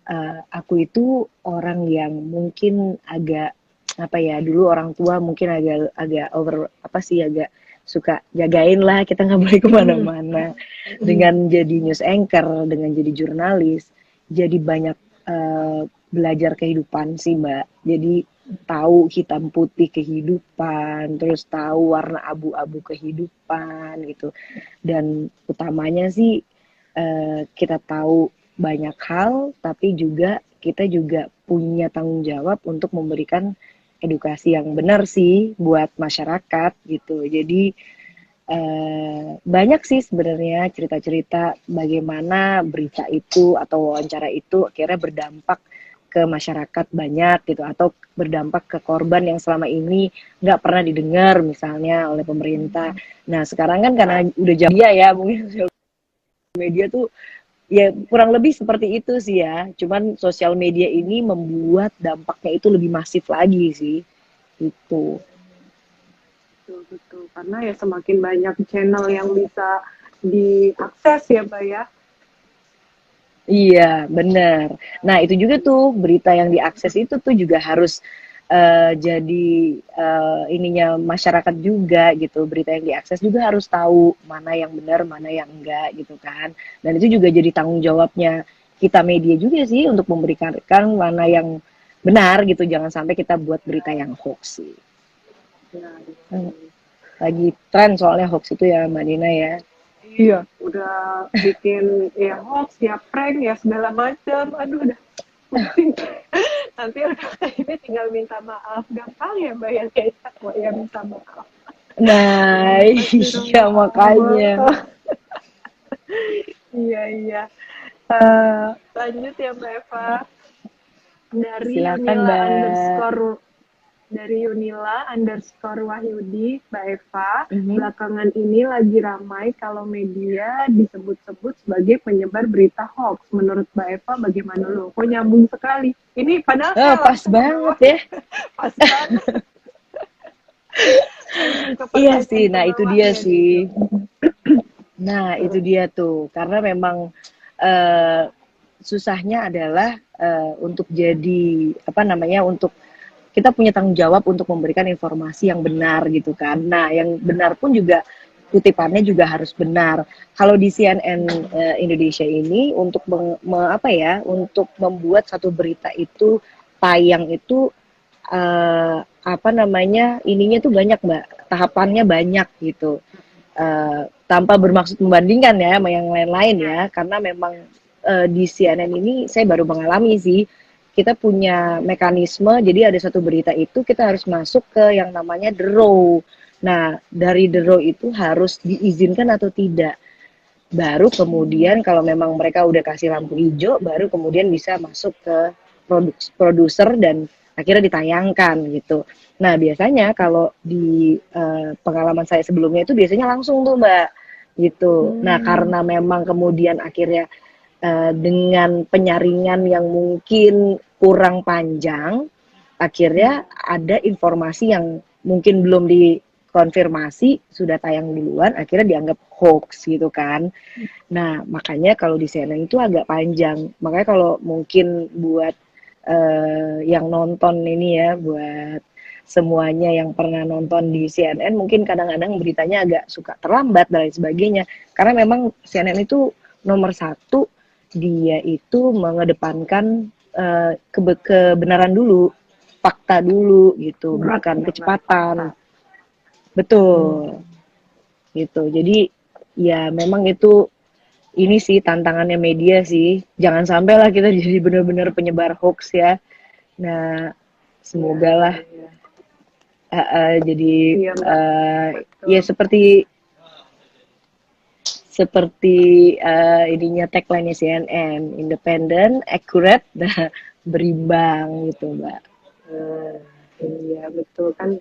aku itu orang yang mungkin agak apa ya, dulu orang tua mungkin agak over apa sih, agak suka jagain lah kita nggak boleh kemana-mana. Dengan jadi news anchor, dengan jadi jurnalis, jadi banyak belajar kehidupan sih Mbak. Jadi tahu hitam putih kehidupan, terus tahu warna abu-abu kehidupan gitu. Dan utamanya sih kita tahu banyak hal, tapi juga kita juga punya tanggung jawab untuk memberikan edukasi yang benar sih buat masyarakat gitu. Jadi banyak sih sebenarnya cerita-cerita bagaimana berita itu atau wawancara itu akhirnya berdampak ke masyarakat banyak gitu, atau berdampak ke korban yang selama ini nggak pernah didengar misalnya oleh pemerintah. Nah sekarang kan karena udah jam dia ya, mungkin sosial media tuh ya kurang lebih seperti itu sih ya. Cuman sosial media ini membuat dampaknya itu lebih masif lagi sih. Itu. Betul. Karena ya semakin banyak channel yang bisa diakses ya Mbak ya. Iya, benar. Nah, itu juga tuh berita yang diakses itu tuh juga harus jadi ininya masyarakat juga gitu. Berita yang diakses juga harus tahu mana yang benar, mana yang enggak gitu kan. Dan itu juga jadi tanggung jawabnya kita media juga sih untuk memberikan mana yang benar gitu. Jangan sampai kita buat berita yang hoax sih. Lagi tren soalnya hoax itu ya Mbak Nina ya. Iya, udah bikin ya hoax, ya prank, ya segala macam. Aduh, udah pusing. Nanti udah ini tinggal minta maaf. Gampang ya Mbak yang kayak kok ya minta maaf. Nah, iya makanya. Iya. Lanjut ya Mbak Eva. Dari Silakan, Mbak. Dari Yunila _Wahyudi, Mbak Eva, belakangan ini lagi ramai kalau media disebut-sebut sebagai penyebar berita hoax. Menurut Mbak Eva bagaimana lo? Kok nyambung sekali? Ini padahal pas banget ya. Pas banget. Iya sih, nah itu dia sih. Nah itu dia tuh, karena memang susahnya adalah untuk jadi apa namanya, untuk kita punya tanggung jawab untuk memberikan informasi yang benar gitu kan. Nah, yang benar pun juga kutipannya juga harus benar. Kalau di CNN Indonesia ini untuk untuk membuat satu berita itu tayang itu ininya tuh banyak Mbak, tahapannya banyak gitu. Tanpa bermaksud membandingkan ya sama yang lain-lain ya, karena memang di CNN ini saya baru mengalami sih. Kita punya mekanisme, jadi ada satu berita itu kita harus masuk ke yang namanya The Row. Nah, dari The Row itu harus diizinkan atau tidak. Baru kemudian kalau memang mereka udah kasih lampu hijau, baru kemudian bisa masuk ke produser dan akhirnya ditayangkan gitu. Nah, biasanya kalau di pengalaman saya sebelumnya itu biasanya langsung tuh Mbak gitu. Nah, karena memang kemudian akhirnya dengan penyaringan yang mungkin kurang panjang, akhirnya ada informasi yang mungkin belum dikonfirmasi sudah tayang duluan, akhirnya dianggap hoax gitu kan. Nah, makanya kalau di CNN itu agak panjang. Makanya kalau mungkin buat yang nonton ini ya, buat semuanya yang pernah nonton di CNN, mungkin kadang-kadang beritanya agak suka terlambat dan lain sebagainya. Karena memang CNN itu nomor satu, dia itu mengedepankan kebenaran dulu, fakta dulu gitu, bukan kecepatan. Betul, gitu. Jadi ya memang itu ini sih tantangannya media sih. Jangan sampai lah kita jadi benar-benar penyebar hoax ya. Nah, semoga lah jadi Iya, Mbak. ya seperti ininya tagline CNN, independen, accurate, nah, berimbang gitu, Mbak. Iya betul kan,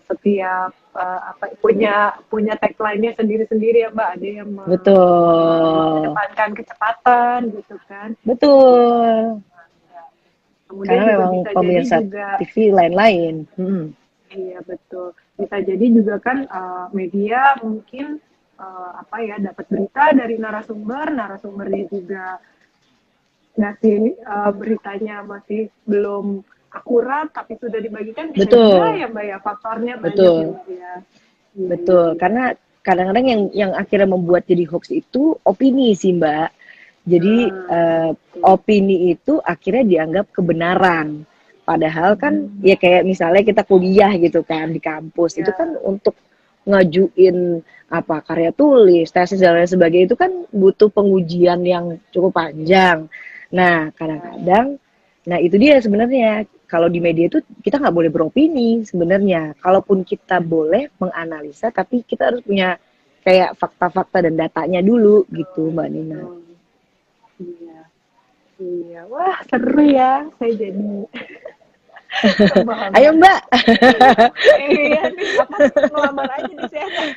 setiap apa punya tagline-nya sendiri-sendiri ya Mbak. Ada yang Betul, mengedepankan kecepatan gitu kan. betul. Kemudian Karena juga memang bisa jadi pemirsa juga, TV lain-lain. iya betul. Bisa jadi juga kan media mungkin apa ya, dapat berita dari narasumbernya juga ngasih beritanya masih belum akurat tapi sudah dibagikan, bisa juga Betul, ya Mbak ya, faktornya banyak ya betul, Mbak ya. Iya, iya, betul. iya. Karena kadang-kadang yang akhirnya membuat jadi hoax itu opini sih, Mbak. Jadi Betul. opini itu akhirnya dianggap kebenaran. Padahal kan ya kayak misalnya kita kuliah gitu kan di kampus, itu kan Ya, untuk ngajuin apa karya tulis, tesis dan lain sebagainya itu kan butuh pengujian yang cukup panjang. Nah, kadang-kadang, nah itu dia sebenarnya kalau di media itu kita nggak boleh beropini sebenarnya. Kalaupun kita boleh menganalisa, tapi kita harus punya kayak fakta-fakta dan datanya dulu gitu, Mbak Nina. betul. Iya, iya. Wah, seru ya. Saya jadi Ayo semangat. Mbak. Iya nih, apa ngelamar aja di CNN.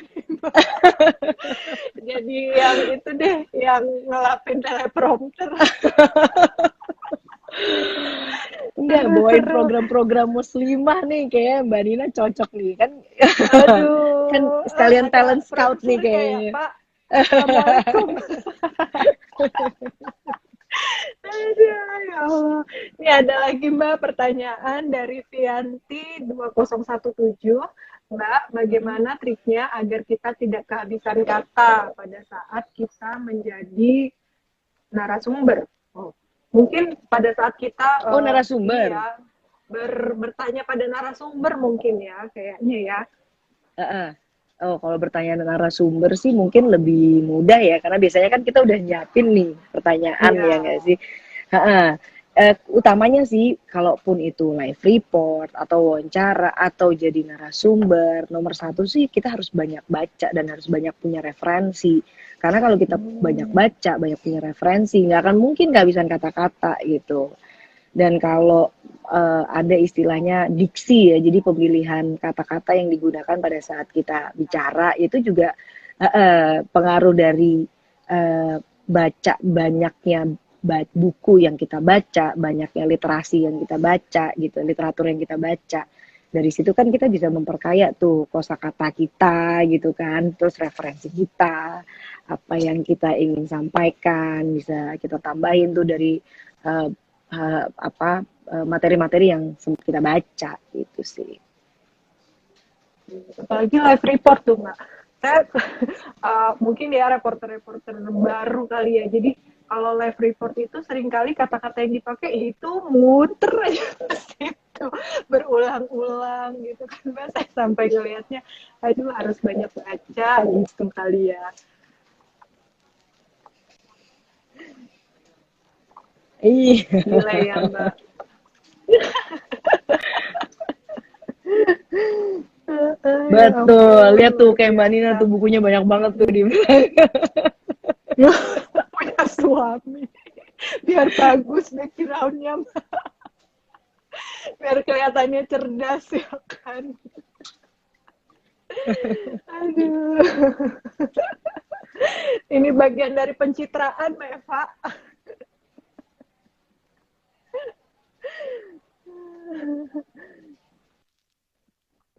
Jadi yang itu deh, yang ngelapin teleprompter. Enggak, bawain Seru-seru. program-program muslimah nih kayak Mbak Nina cocok nih kan. Kan Aduh, sekalian ada talent scout nih surga ya kayaknya. Pak. Assalamualaikum. Aduh, ya Allah. Ini ada lagi Mbak pertanyaan dari Vianti 2017. Mbak, bagaimana triknya agar kita tidak kehabisan kata pada saat kita menjadi narasumber? Oh, mungkin pada saat kita Oh, ini narasumber. ya bertanya pada narasumber mungkin ya kayaknya ya. Heeh. Oh, kalau bertanya narasumber sih mungkin lebih mudah ya, karena biasanya kan kita udah nyiapin nih pertanyaan Iya. ya nggak sih? Heeh. Utamanya sih, kalaupun itu live report atau wawancara atau jadi narasumber, nomor satu sih kita harus banyak baca dan harus banyak punya referensi. Karena kalau kita banyak baca, banyak punya referensi, nggak akan mungkin kehabisan kata-kata gitu. Dan kalau ada istilahnya diksi ya, jadi pemilihan kata-kata yang digunakan pada saat kita bicara itu juga pengaruh dari baca banyaknya buku yang kita baca, banyaknya literasi yang kita baca gitu, literatur yang kita baca. Dari situ kan kita bisa memperkaya tuh kosakata kita gitu kan, terus referensi kita, apa yang kita ingin sampaikan bisa kita tambahin tuh dari uh, materi-materi yang sempat kita baca gitu sih. Apalagi live report tuh Mbak. Saya mungkin ya reporter-reporter baru kali ya. Jadi kalau live report itu seringkali kata-kata yang dipakai itu muter aja itu berulang-ulang gitu kan Mbak. Saya sampai ngelihatnya, aduh harus banyak baca gitu kali ya. Iya, Gila ya Mbak. Ya betul. ampun, Lihat tuh luar kayak Mbak Nina biasa. tuh bukunya banyak banget tuh di Punya suami. Biar bagus backgroundnya, biar kelihatannya cerdas ya kan. Aduh. Ini bagian dari pencitraan, Mbak Eva.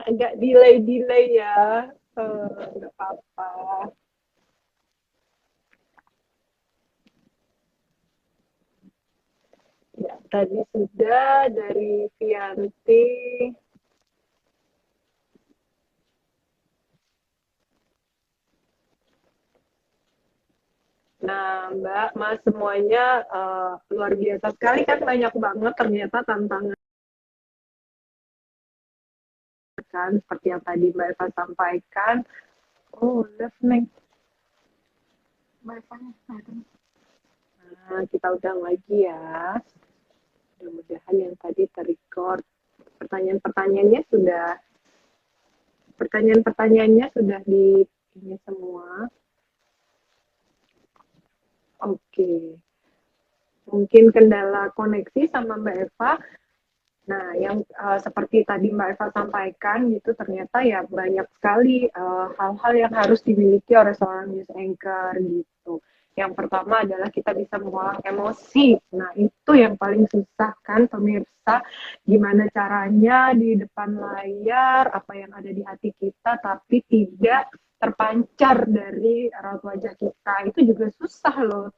agak delay ya. Nggak apa-apa. Ya, tadi sudah dari Vianti. Nah, Mbak, Mas semuanya luar biasa sekali kan, banyak banget ternyata tantangan kan, seperti yang tadi Mbak Eva sampaikan. Oh, left nih. Mbak Eva. Nah, kita ulang lagi ya. Mudah-mudahan yang tadi terrecord. Pertanyaan-pertanyaannya sudah di ini semua. Oke. Mungkin kendala koneksi sama Mbak Eva. Nah, yang seperti tadi Mbak Eva sampaikan gitu, ternyata ya banyak sekali hal-hal yang harus dimiliki oleh seorang news anchor gitu. Yang pertama adalah kita bisa mengolah emosi. Nah, itu yang paling susah kan pemirsa. Gimana caranya di depan layar, apa yang ada di hati kita, tapi tidak terpancar dari raut wajah kita. Itu juga susah loh.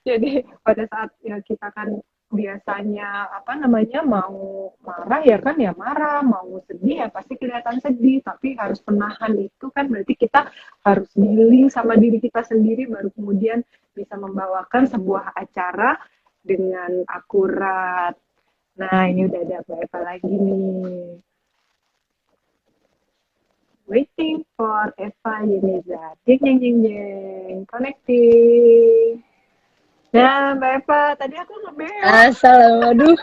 Jadi pada saat ya kita kan biasanya apa namanya mau marah ya marah, mau sedih ya pasti kelihatan sedih, tapi harus menahan itu kan berarti kita harus dealing sama diri kita sendiri baru kemudian bisa membawakan sebuah acara dengan akurat. Nah, ini udah ada Mbak Eva lagi nih. Waiting for Eva Yuniza. Jeng jeng jeng jeng. Connecting. Nah, Mbak Eva, tadi aku ngebel. Assalamualaikum.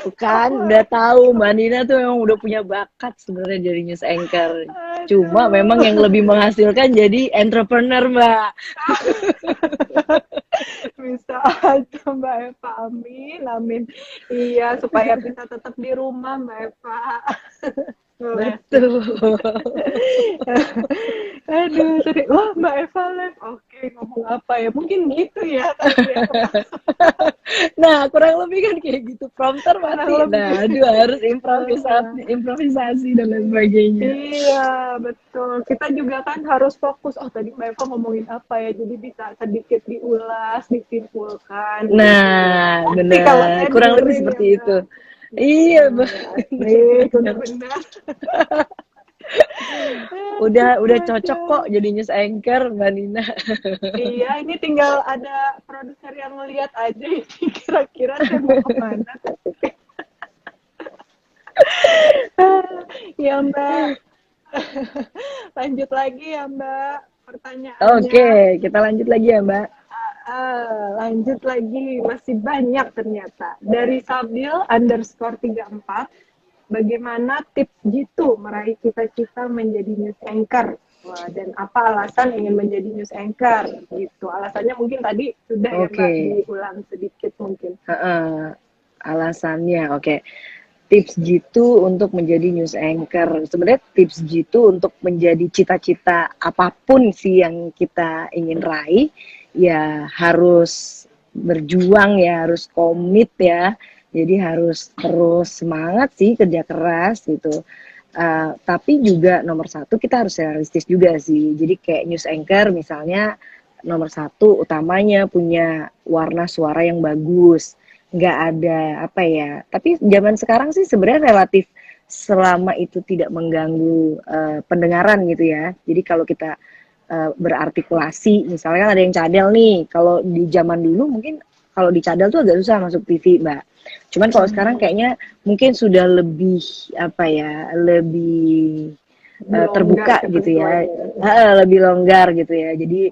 Bukan, udah tahu Mbak Nina tuh memang udah punya bakat sebenarnya jadi news anchor. Cuma memang yang lebih menghasilkan jadi entrepreneur, Mbak. Bisa aja Mbak Eva, amin, amin. Iya, supaya bisa tetap di rumah Mbak Eva. Betul. Aduh, tadi, wah Mbak Eva live. Oke, ngomong apa ya? Mungkin gitu ya. Nah, kurang lebih kan kayak gitu. Prompter mati. Nah, aduh harus improvisasi dan lain sebagainya. Iya, betul. Kita juga kan harus fokus. Oh, tadi Mbak Eva ngomongin apa ya? Jadi bisa sedikit diulas, disimpulkan. Nah, gitu. benar. Kurang lebih seperti ya, itu. Iya, benar-benar. udah cocok kok jadi news anchor Mbak Nina. Iya, ini tinggal ada produser yang ngeliat aja ini kira-kira saya mau kemana. Ya Mbak, lanjut lagi ya Mbak pertanyaannya. Oke, kita lanjut lagi ya Mbak. Lanjut lagi, masih banyak ternyata. Dari Sabil_34, bagaimana tips Jitu meraih cita-cita menjadi news anchor? Wah, dan apa alasan ingin menjadi news anchor? Gitu. Alasannya mungkin tadi sudah ya Mbak, diulang sedikit mungkin. Alasannya, oke. Tips Jitu untuk menjadi news anchor. Sebenarnya tips Jitu untuk menjadi cita-cita apapun sih yang kita ingin raih, ya harus berjuang ya, harus komit ya. Jadi harus terus semangat sih, kerja keras gitu. Tapi juga nomor satu kita harus realistis juga sih. Jadi kayak news anchor misalnya nomor satu utamanya punya warna suara yang bagus. Nggak ada apa ya. Tapi zaman sekarang sih sebenarnya relatif selama itu tidak mengganggu pendengaran gitu ya. Jadi kalau kita berartikulasi, misalnya kan ada yang cadel nih. Kalau di zaman dulu mungkin kalau di cadel tuh agak susah masuk TV, Mbak. Cuman kalau sekarang kayaknya mungkin sudah lebih apa ya, lebih terbuka gitu ya, lebih longgar gitu ya. Jadi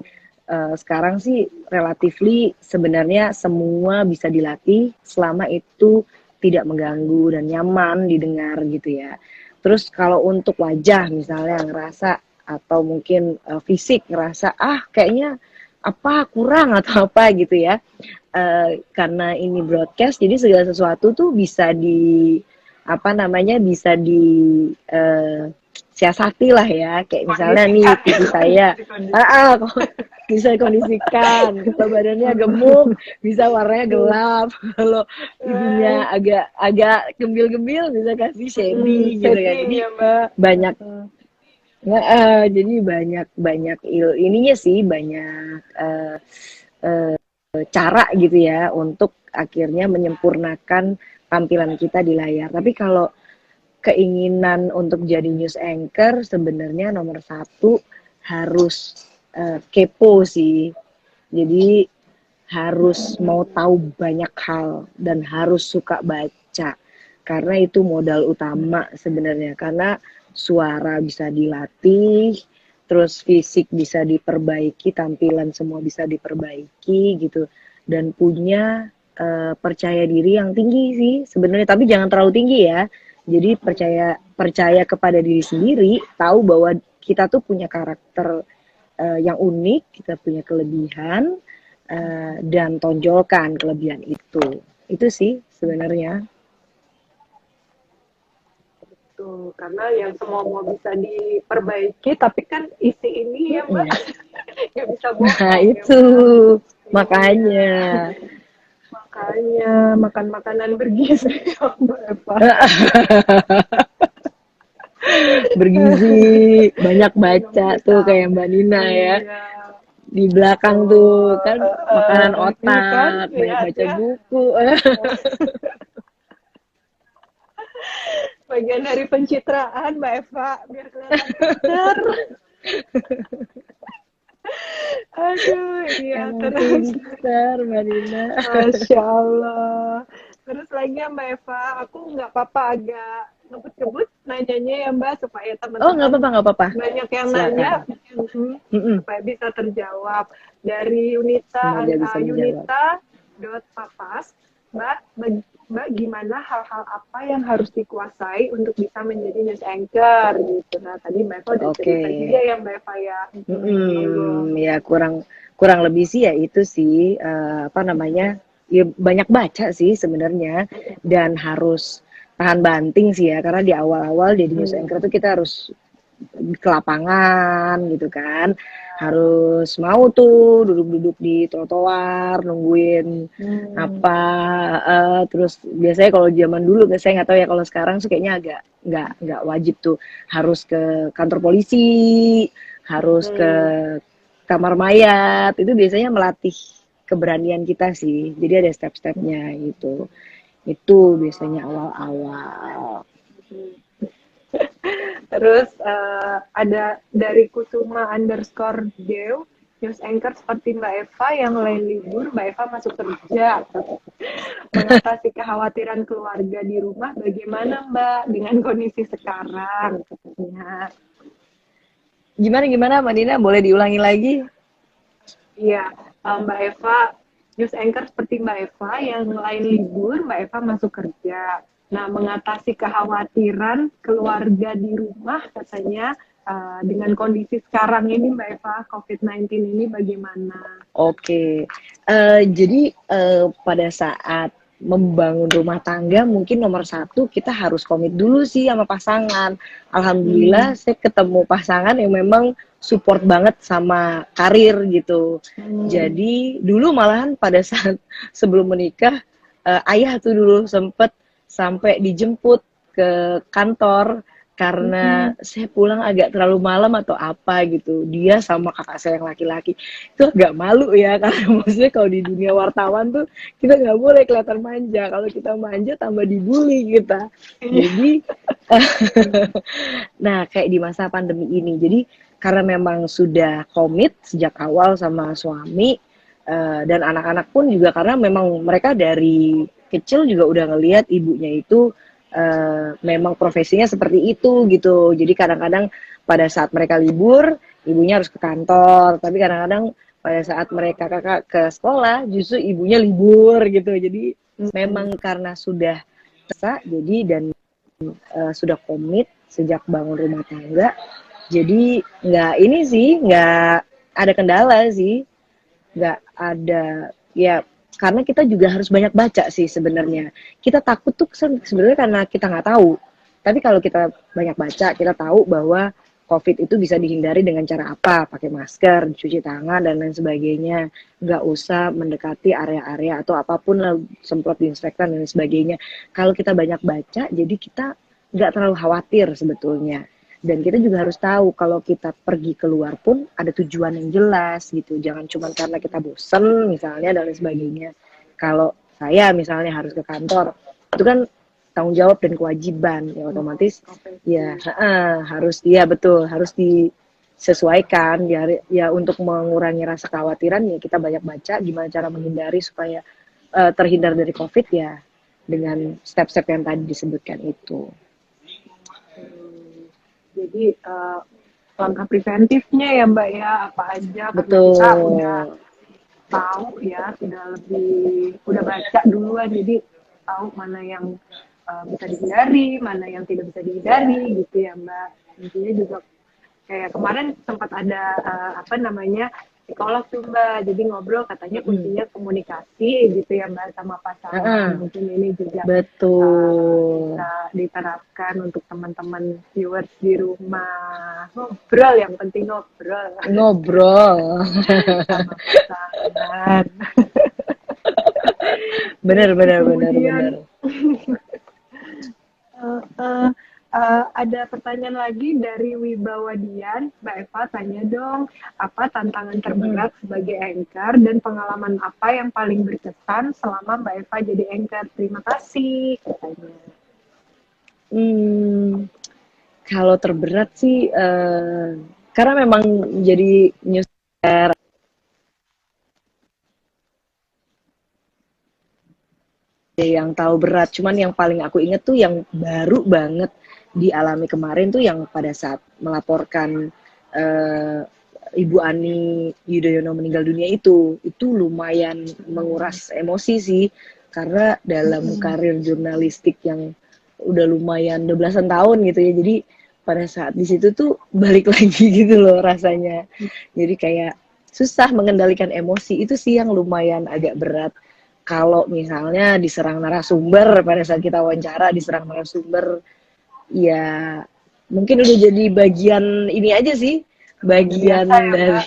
sekarang sih relatively sebenarnya semua bisa dilatih selama itu tidak mengganggu dan nyaman didengar gitu ya. Terus kalau untuk wajah misalnya ngerasa atau mungkin fisik ngerasa kayaknya apa kurang atau apa gitu ya, karena ini broadcast jadi segala sesuatu tuh bisa di apa namanya bisa di siasati lah ya, kayak misalnya nih TV saya bisa kondisikan. Kalau badannya gemuk, bisa warnanya gelap. Kalau ibunya agak gembil-gembil, bisa kasih shady gitu kan. Setting Jadi ya Mbak. banyak, jadi banyak ininya sih, banyak cara gitu ya untuk akhirnya menyempurnakan tampilan kita di layar. Tapi kalau keinginan untuk jadi news anchor sebenarnya nomor satu harus kepo sih. Jadi harus mau tahu banyak hal dan harus suka baca. Karena itu modal utama sebenarnya. Karena suara bisa dilatih, terus fisik bisa diperbaiki, tampilan semua bisa diperbaiki gitu. Dan punya percaya diri yang tinggi sih sebenarnya. Tapi jangan terlalu tinggi ya. Jadi percaya kepada diri sendiri, tahu bahwa kita tuh punya karakter yang unik, kita punya kelebihan, dan tonjolkan kelebihan itu. Itu sih sebenarnya. Tuh, karena yang semua mau bisa diperbaiki, tapi kan isi ini ya Mbak, nggak bisa bohong. Nah ya, itu Mbak. makanya. Makanya makan makanan bergizi ya Mbak Eva. Bergizi, banyak baca tuh kayak Mbak Nina ya. Iya. Di belakang tuh kan makanan Ini kan, otak, banyak lihat baca ya. buku. Bagian dari pencitraan Mbak Eva, biar kelihatan pintar. Aduh, iya Emang terus. pintar Mbak Nina. Masya Allah. Terus lagi ya Mbak Eva, aku nggak apa-apa agak ngebut-ngebut nanyanya ya Mbak, supaya Oh teman-teman nggak apa-apa. banyak yang Silakan. nanya, Mm-mm. supaya bisa terjawab. Dari Semoga bisa menjawab. Yunita.papas, Mbak gimana hal-hal apa yang harus dikuasai untuk bisa menjadi news anchor gitu. Nah tadi Mbak Eva udah cerita juga ya Mbak Eva ya. Ya kurang lebih sih ya itu sih apa namanya, ya banyak baca sih sebenarnya, dan harus tahan banting sih ya, karena di awal-awal jadi news anchor tuh kita harus ke lapangan gitu kan, harus mau tuh duduk-duduk di trotoar nungguin apa, terus biasanya kalau zaman dulu saya nggak tahu ya, kalau sekarang sih kayaknya agak nggak wajib tuh, harus ke kantor polisi, harus ke kamar mayat. Itu biasanya melatih keberanian kita sih, jadi ada step-stepnya gitu. Itu biasanya awal-awal. Terus ada dari Kusuma_Dew, news anchor seperti Mbak Eva yang lain libur, Mbak Eva masuk kerja. Mengatasi kekhawatiran keluarga di rumah bagaimana Mbak dengan kondisi sekarang? Katanya. Gimana Mbak Dina? Boleh diulangi lagi? Iya, Mbak Eva, news anchor seperti Mbak Eva yang lain libur, Mbak Eva masuk kerja. Nah, mengatasi kekhawatiran keluarga di rumah katanya dengan kondisi sekarang ini Mbak Eva, COVID-19 ini bagaimana? Oke, jadi pada saat membangun rumah tangga mungkin nomor satu kita harus komit dulu sih sama pasangan. Alhamdulillah saya ketemu pasangan yang memang support banget sama karir gitu. Jadi dulu malahan pada saat sebelum menikah, ayah tuh dulu sempet sampai dijemput ke kantor karena saya pulang agak terlalu malam atau apa gitu. Dia sama kakak saya yang laki-laki itu agak malu ya, karena maksudnya kalau di dunia wartawan tuh kita nggak boleh kelihatan manja. Kalau kita manja tambah dibully kita. Jadi nah kayak di masa pandemi ini, jadi karena memang sudah komit sejak awal sama suami, dan anak-anak pun juga karena memang mereka dari kecil juga udah ngelihat ibunya itu memang profesinya seperti itu gitu. Jadi kadang-kadang pada saat mereka libur, ibunya harus ke kantor. Tapi kadang-kadang pada saat mereka kakak ke sekolah, justru ibunya libur gitu. Jadi memang karena sudah terasa, jadi dan sudah komit sejak bangun rumah tangga. Jadi nggak ada kendala sih, nggak ada ya, karena kita juga harus banyak baca sih sebenarnya. Kita takut tuh sebenarnya karena kita nggak tahu. Tapi kalau kita banyak baca, kita tahu bahwa COVID itu bisa dihindari dengan cara apa? Pakai masker, cuci tangan, dan lain sebagainya. Nggak usah mendekati area-area atau apapun lah, semprot disinfektan dan lain sebagainya. Kalau kita banyak baca, jadi kita nggak terlalu khawatir sebetulnya. Dan kita juga harus tahu kalau kita pergi keluar pun ada tujuan yang jelas gitu. Jangan cuma karena kita bosen misalnya dan lain sebagainya. Kalau saya misalnya harus ke kantor, itu kan tanggung jawab dan kewajiban, ya otomatis ya harus, ya betul, harus disesuaikan ya, ya untuk mengurangi rasa kekhawatiran ya kita banyak baca gimana cara menghindari supaya terhindar dari COVID ya dengan step-step yang tadi disebutkan itu. Jadi langkah preventifnya ya Mbak ya apa aja, karena Betul. kita udah tahu ya, udah baca duluan, jadi tahu mana yang bisa dihindari, mana yang tidak bisa dihindari gitu ya Mbak. Intinya juga kayak kemarin sempat ada psikolog tuh Mbak, jadi ngobrol katanya kuncinya komunikasi gitu ya Mbak sama pasangan. Mungkin ini juga betul bisa diterapkan untuk teman-teman viewers di rumah. Ngobrol, yang penting ngobrol sama pasangan. benar. Ada pertanyaan lagi dari Wibawa Dian. Mbak Eva, tanya dong, apa tantangan terberat sebagai anchor dan pengalaman apa yang paling berkesan selama Mbak Eva jadi anchor? Terima kasih, katanya. Kalau terberat sih, karena memang jadi news yang tahu berat, cuman yang paling aku inget tuh yang baru banget dialami kemarin tuh yang pada saat melaporkan Ibu Ani Yudhoyono meninggal dunia itu lumayan menguras emosi sih, karena dalam karir jurnalistik yang udah lumayan 12-an tahun gitu ya, jadi pada saat di situ tuh balik lagi gitu loh rasanya, jadi kayak susah mengendalikan emosi, itu sih yang lumayan agak berat. Kalau misalnya diserang narasumber, pada saat kita wawancara diserang narasumber, ya mungkin udah jadi bagian ini aja sih, bagian biasa ya, dari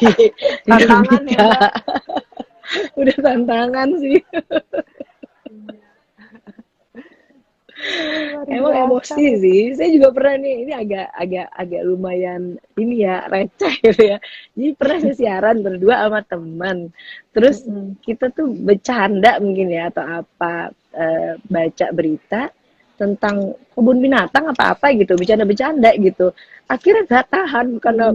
tantangan ya Mbak. Udah tantangan sih. Emang emosi sih. Saya juga pernah nih, ini agak lumayan ini ya, receh gitu ya. Jadi pernah saya siaran berdua sama teman. Terus kita tuh bercanda mungkin ya atau apa, baca berita tentang kebun binatang apa-apa gitu, bercanda-bercanda gitu. Akhirnya gak tahan karena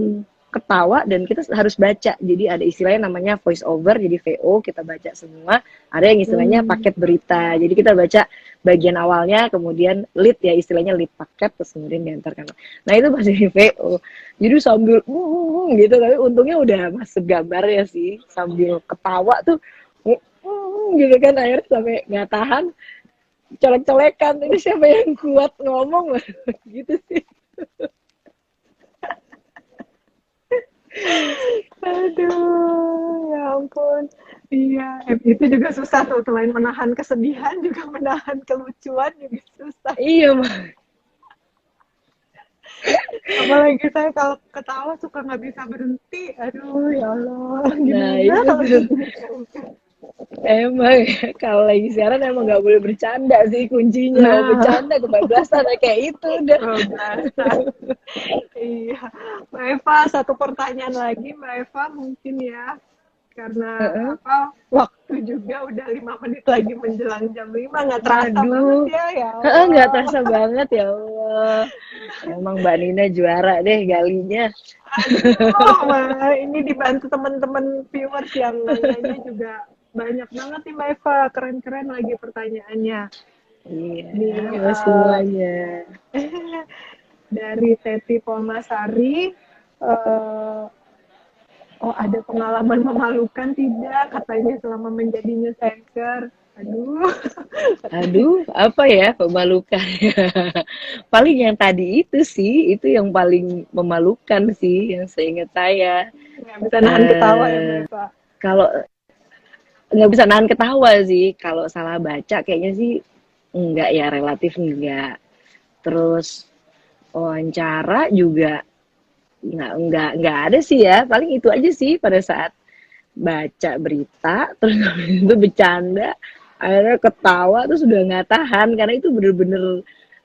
ketawa dan kita harus baca. Jadi ada istilahnya namanya voice over, jadi VO, kita baca semua. Ada yang istilahnya paket berita. Jadi kita baca bagian awalnya, kemudian lead ya, istilahnya lead paket, terus kemudian diantarkan. Nah itu masih di VO. Jadi sambil gitu, tapi untungnya udah masuk gambar ya sih. Sambil ketawa tuh gitu kan, akhirnya sampai nggak tahan, colek-colekan. Ini siapa yang kuat ngomong gitu sih. Aduh, ya ampun. Iya, itu juga susah tuh, selain menahan kesedihan juga menahan kelucuan juga susah. Iya mah. Apalagi saya kalau ketawa suka nggak bisa berhenti. Aduh, ya Allah, gimana? Nah itu emang kalau lagi siaran emang nggak boleh bercanda sih kuncinya. Mau bercanda kebablasan kayak itu udah. Iya, Mbak Eva, satu pertanyaan lagi Mbak Eva mungkin ya, karena waktu juga udah 5 menit lagi menjelang jam 5, nggak terasa banget ya Allah. Nggak terasa banget ya Allah. Emang Mbak Nina juara deh galinya. Ini dibantu teman-teman viewers yang nanya juga banyak banget nih Mbak Eva, keren-keren lagi pertanyaannya. Iya, semuanya. Dari Teti Polmasari, ada pengalaman memalukan tidak katanya selama menjadi news anchor? Aduh, apa ya pemalukan? Paling yang tadi itu sih, itu yang paling memalukan sih, yang seingat saya. Nggak bisa nahan ketawa ya Mbak Eva? Kalau nggak bisa nahan ketawa sih, kalau salah baca kayaknya sih enggak ya, relatif enggak. Terus wawancara juga nggak ada sih ya, paling itu aja sih pada saat baca berita terus habis itu bercanda akhirnya ketawa terus udah nggak tahan karena itu bener-bener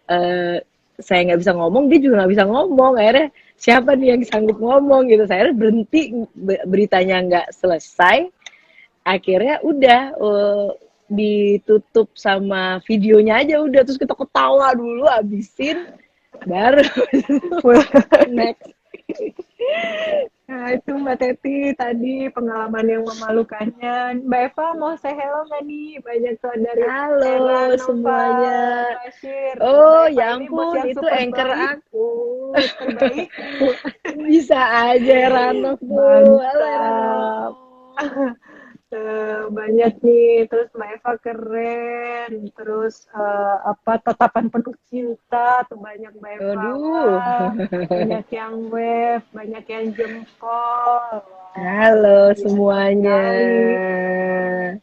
eh, saya nggak bisa ngomong dia juga nggak bisa ngomong akhirnya siapa nih yang sanggup ngomong gitu saya akhirnya berhenti beritanya nggak selesai akhirnya udah ditutup sama videonya aja udah terus kita ketawa dulu habisin baru next. Nah, itu Mbak Teti tadi pengalaman yang memalukannya. Mbak Eva mau say hello nggak nih? Banyak tuh dari Era, Halo Nova, semuanya. Bashir. Mbak Oh, Eva ya ini bos ampun, yang itu super anchor baik. aku. Terbaik. Bisa aja Heranov tuh. Halo Mantap. Heranov. Banyak nih, terus Mbak Eva keren, terus apa tatapan penuh cinta tuh banyak Mbak Eva, Aduh. wah banyak yang wave, banyak yang jempol, wah Halo luar biasa semuanya. sekali.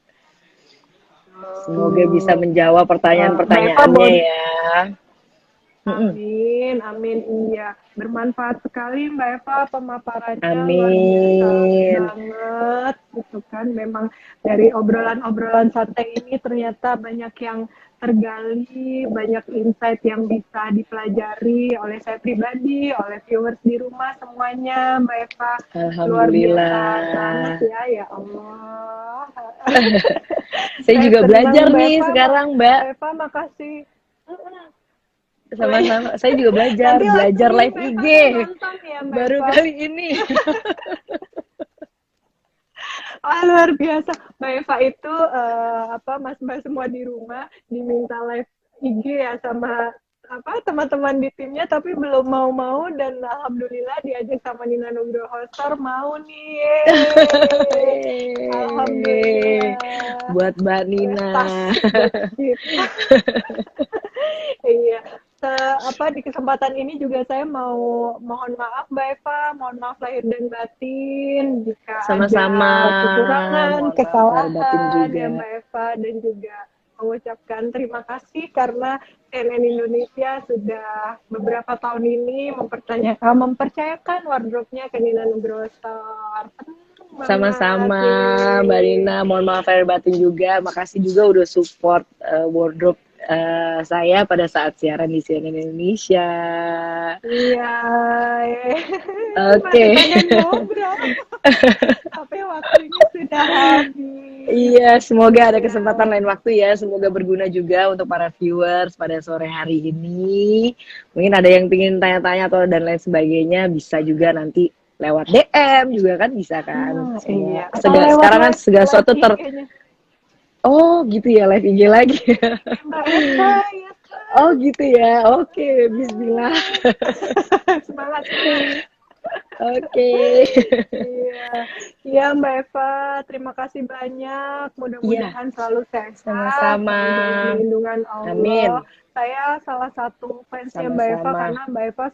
Semoga bisa Tuh. menjawab Mbak Eva pertanyaan-pertanyaannya ya. Mm-mm. amin, amin, iya. Bermanfaat sekali Mbak Eva pemaparannya luar biasa Amin. banget gitu kan. Memang dari obrolan-obrolan santai ini ternyata banyak yang tergali, banyak insight yang bisa dipelajari oleh saya pribadi, oleh viewers di rumah semuanya, Mbak Eva. Luar biasa banget Alhamdulillah. ya Allah. Saya Saya juga belajar senang Mbak nih Eva, sekarang, Mbak. Mbak Eva makasih. Sama-sama. Saya juga belajar, Nanti belajar ini live Mbak IG. Evanya nonton ya Mbak Baru Eva. kali ini. Wah, luar biasa. Mbak Eva itu apa mas-mas semua di rumah diminta live IG ya sama apa teman-teman di timnya tapi belum mau-mau dan alhamdulillah diajak sama Nina Nugroho Store mau nih. Yeay. Yeay. Alhamdulillah. Buat Mbak Nina. Prestasi buat kita. Iya. Apa di kesempatan ini juga saya mau mohon maaf Mbak Eva, mohon maaf lahir dan batin jika ada Sama-sama. kekurangan, Mohon maaf lahir batin kesalahan ya juga. Mbak Eva dan juga mengucapkan terima kasih karena CNN Indonesia sudah beberapa tahun ini mempercayakan wardrobe-nya ke Nina Nugroho Store. Senang banget. Sama-sama Mbak Yeay. Nina. Mohon maaf lahir batin juga. Makasih juga udah support wardrobe saya pada saat siaran di CNN Indonesia. Iya, Oke. masih pengen ngobrol, tapi waktunya sudah habis. Iya, semoga ada Iya, kesempatan lain waktu ya. Semoga berguna juga untuk para viewers pada sore hari ini. Mungkin ada yang ingin tanya-tanya atau dan lain sebagainya, bisa juga nanti lewat DM juga kan bisa kan. iya. Semua Atau lewat sekarang kan segala live sesuatu IG-nya. Oh, gitu ya live IG lagi. Mbak Eva, ya Oh, kan? gitu ya. Oke, bismillah. Semangat, semangat. Oke. Iya, iya Mbak Eva, terima kasih banyak. Iya, Mudah-mudahan selalu sehat, sama-sama. selalu dalam lindungan Amin. Allah. Saya salah satu fansnya Mbak Eva Sama-sama. karena Mbak Eva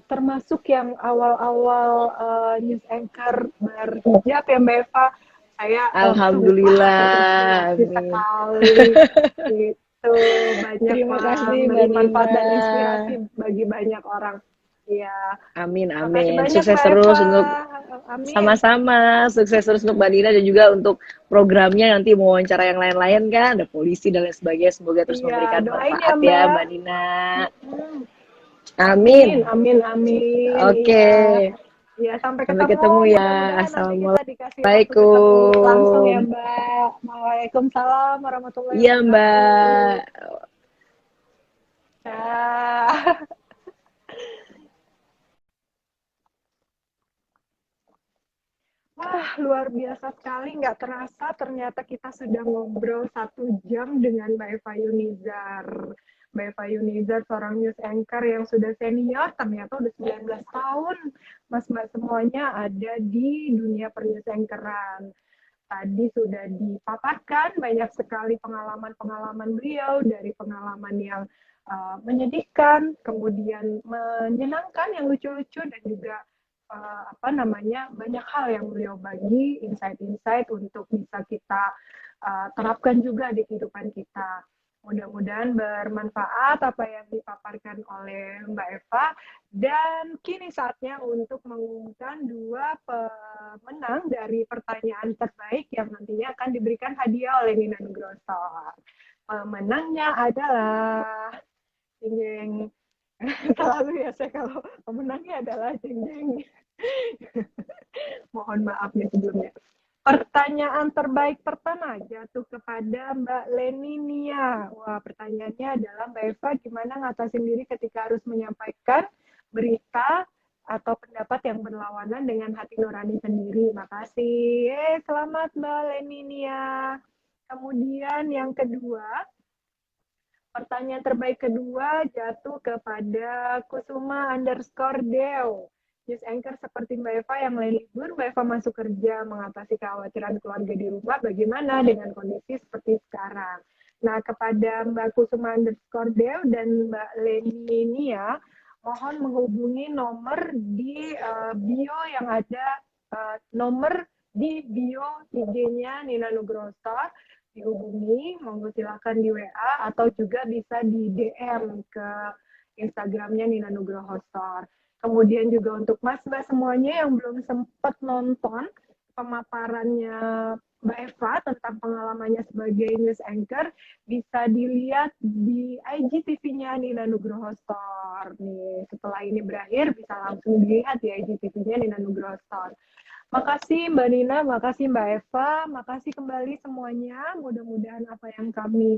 termasuk yang awal-awal news anchor berhijab ya Mbak Eva. Saya langsung wah Alhamdulillah. terinspirasi Amin. sekali. Itu banyak Terima kasih memberi Mbak manfaat Nina. dan inspirasi bagi banyak orang. Iya. Amin, Makasih amin. banyak Sukses Mbak terus Eva. untuk Amin. sama-sama. Sukses terus untuk Mbak Nina dan juga untuk programnya nanti mau wawancara yang lain-lain kan. Ada polisi dan lain sebagainya. Semoga terus Iya, memberikan doain ya manfaat ya Mbak. Mbak Nina. Hmm. Amin, Amin. amin, amin. Oke. Iya. Iya, sampai Sampai ketemu. ketemu ya. Mudah-mudahan nanti kita dikasih waktu ketemu langsung Assalamualaikum. ya Mbak. Waalaikumsalam warahmatullahi Iya wabarakatuh. Mbak. Ya. Wah, luar biasa sekali. Nggak terasa ternyata kita sudah ngobrol 1 jam dengan Mbak Eva Yunizar. Mbak Eva Yunizar, seorang news anchor yang sudah senior, ternyata udah 19 tahun. Mas-mbak semuanya ada di dunia per-news anchoran. Tadi sudah dipaparkan banyak sekali pengalaman-pengalaman beliau, dari pengalaman yang menyedihkan, kemudian menyenangkan, yang lucu-lucu, dan juga apa namanya banyak hal yang beliau bagi insight-insight untuk bisa kita terapkan juga di kehidupan kita. Mudah-mudahan bermanfaat apa yang dipaparkan oleh Mbak Eva. Dan kini saatnya untuk mengumumkan 2 pemenang dari pertanyaan terbaik yang nantinya akan diberikan hadiah oleh Nina Nugroho Store. Pemenangnya adalah jeng jeng. Selalu ya saya kalau pemenangnya adalah jeng jeng. Mohon maaf nih sebelumnya. Pertanyaan terbaik pertama jatuh kepada Mbak Leni Nia. Wah, pertanyaannya adalah Mbak Eva, gimana ngatasin diri ketika harus menyampaikan berita atau pendapat yang berlawanan dengan hati nurani sendiri. Makasih. Selamat Mbak Leni Nia. Kemudian yang kedua, pertanyaan terbaik kedua jatuh kepada Kusuma_Dew. News anchor seperti Mbak Eva yang lain libur, Mbak Eva masuk kerja mengatasi kekhawatiran keluarga di rumah, bagaimana dengan kondisi seperti sekarang? Nah, kepada Mbak Kusuma_Dew dan Mbak Leni Nia, mohon menghubungi nomor di bio yang ada, nomor di bio IG-nya Nina Nugroho Store, dihubungi, monggo silakan di WA atau juga bisa di DM ke Instagramnya Nina Nugroho Store. Kemudian juga untuk mas-mbak semuanya yang belum sempat nonton pemaparannya Mbak Eva tentang pengalamannya sebagai news anchor, bisa dilihat di IGTV-nya Nina Nugroho Store. Nih, setelah ini berakhir bisa langsung dilihat di IGTV-nya Nina Nugroho Store. Makasih Mbak Nina, makasih Mbak Eva, makasih kembali semuanya. Mudah-mudahan apa yang kami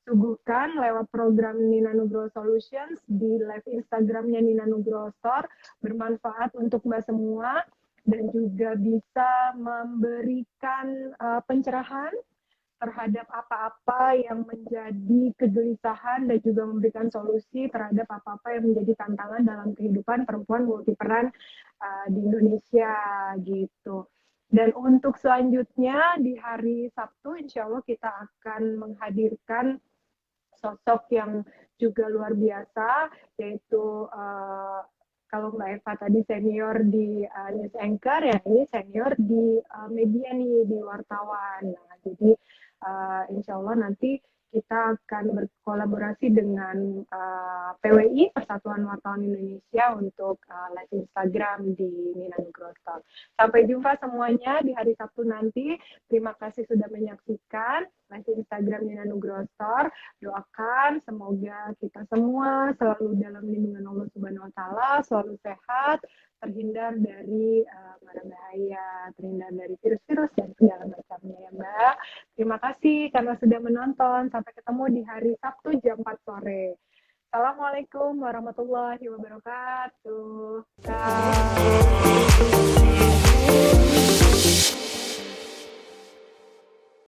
suguhkan lewat program Nina Nugroho Solutions di live Instagramnya Nina Nugroho Store bermanfaat untuk Mbak semua dan juga bisa memberikan pencerahan terhadap apa-apa yang menjadi kegelisahan dan juga memberikan solusi terhadap apa-apa yang menjadi tantangan dalam kehidupan perempuan multiperan di Indonesia gitu. Dan untuk selanjutnya di hari Sabtu insya Allah kita akan menghadirkan sosok yang juga luar biasa, yaitu kalau Mbak Eva tadi senior di news anchor, ya ini senior di media nih, di wartawan. Nah, jadi insya Allah nanti kita akan berkolaborasi dengan PWI, Persatuan Wartawan Indonesia, untuk live Instagram di Nina Nugroho Store. Sampai jumpa semuanya di hari Sabtu nanti. Terima kasih sudah menyaksikan live Instagram Nina Nugroho Store. Doakan semoga kita semua selalu dalam lindungan Allah Subhanahu wa Ta'ala, selalu sehat, terhindar dari mara bahaya, terhindar dari virus-virus dan segala macamnya ya Mbak. Terima kasih karena sudah menonton. Sampai ketemu di hari Sabtu jam 4 sore. Assalamualaikum warahmatullahi wabarakatuh.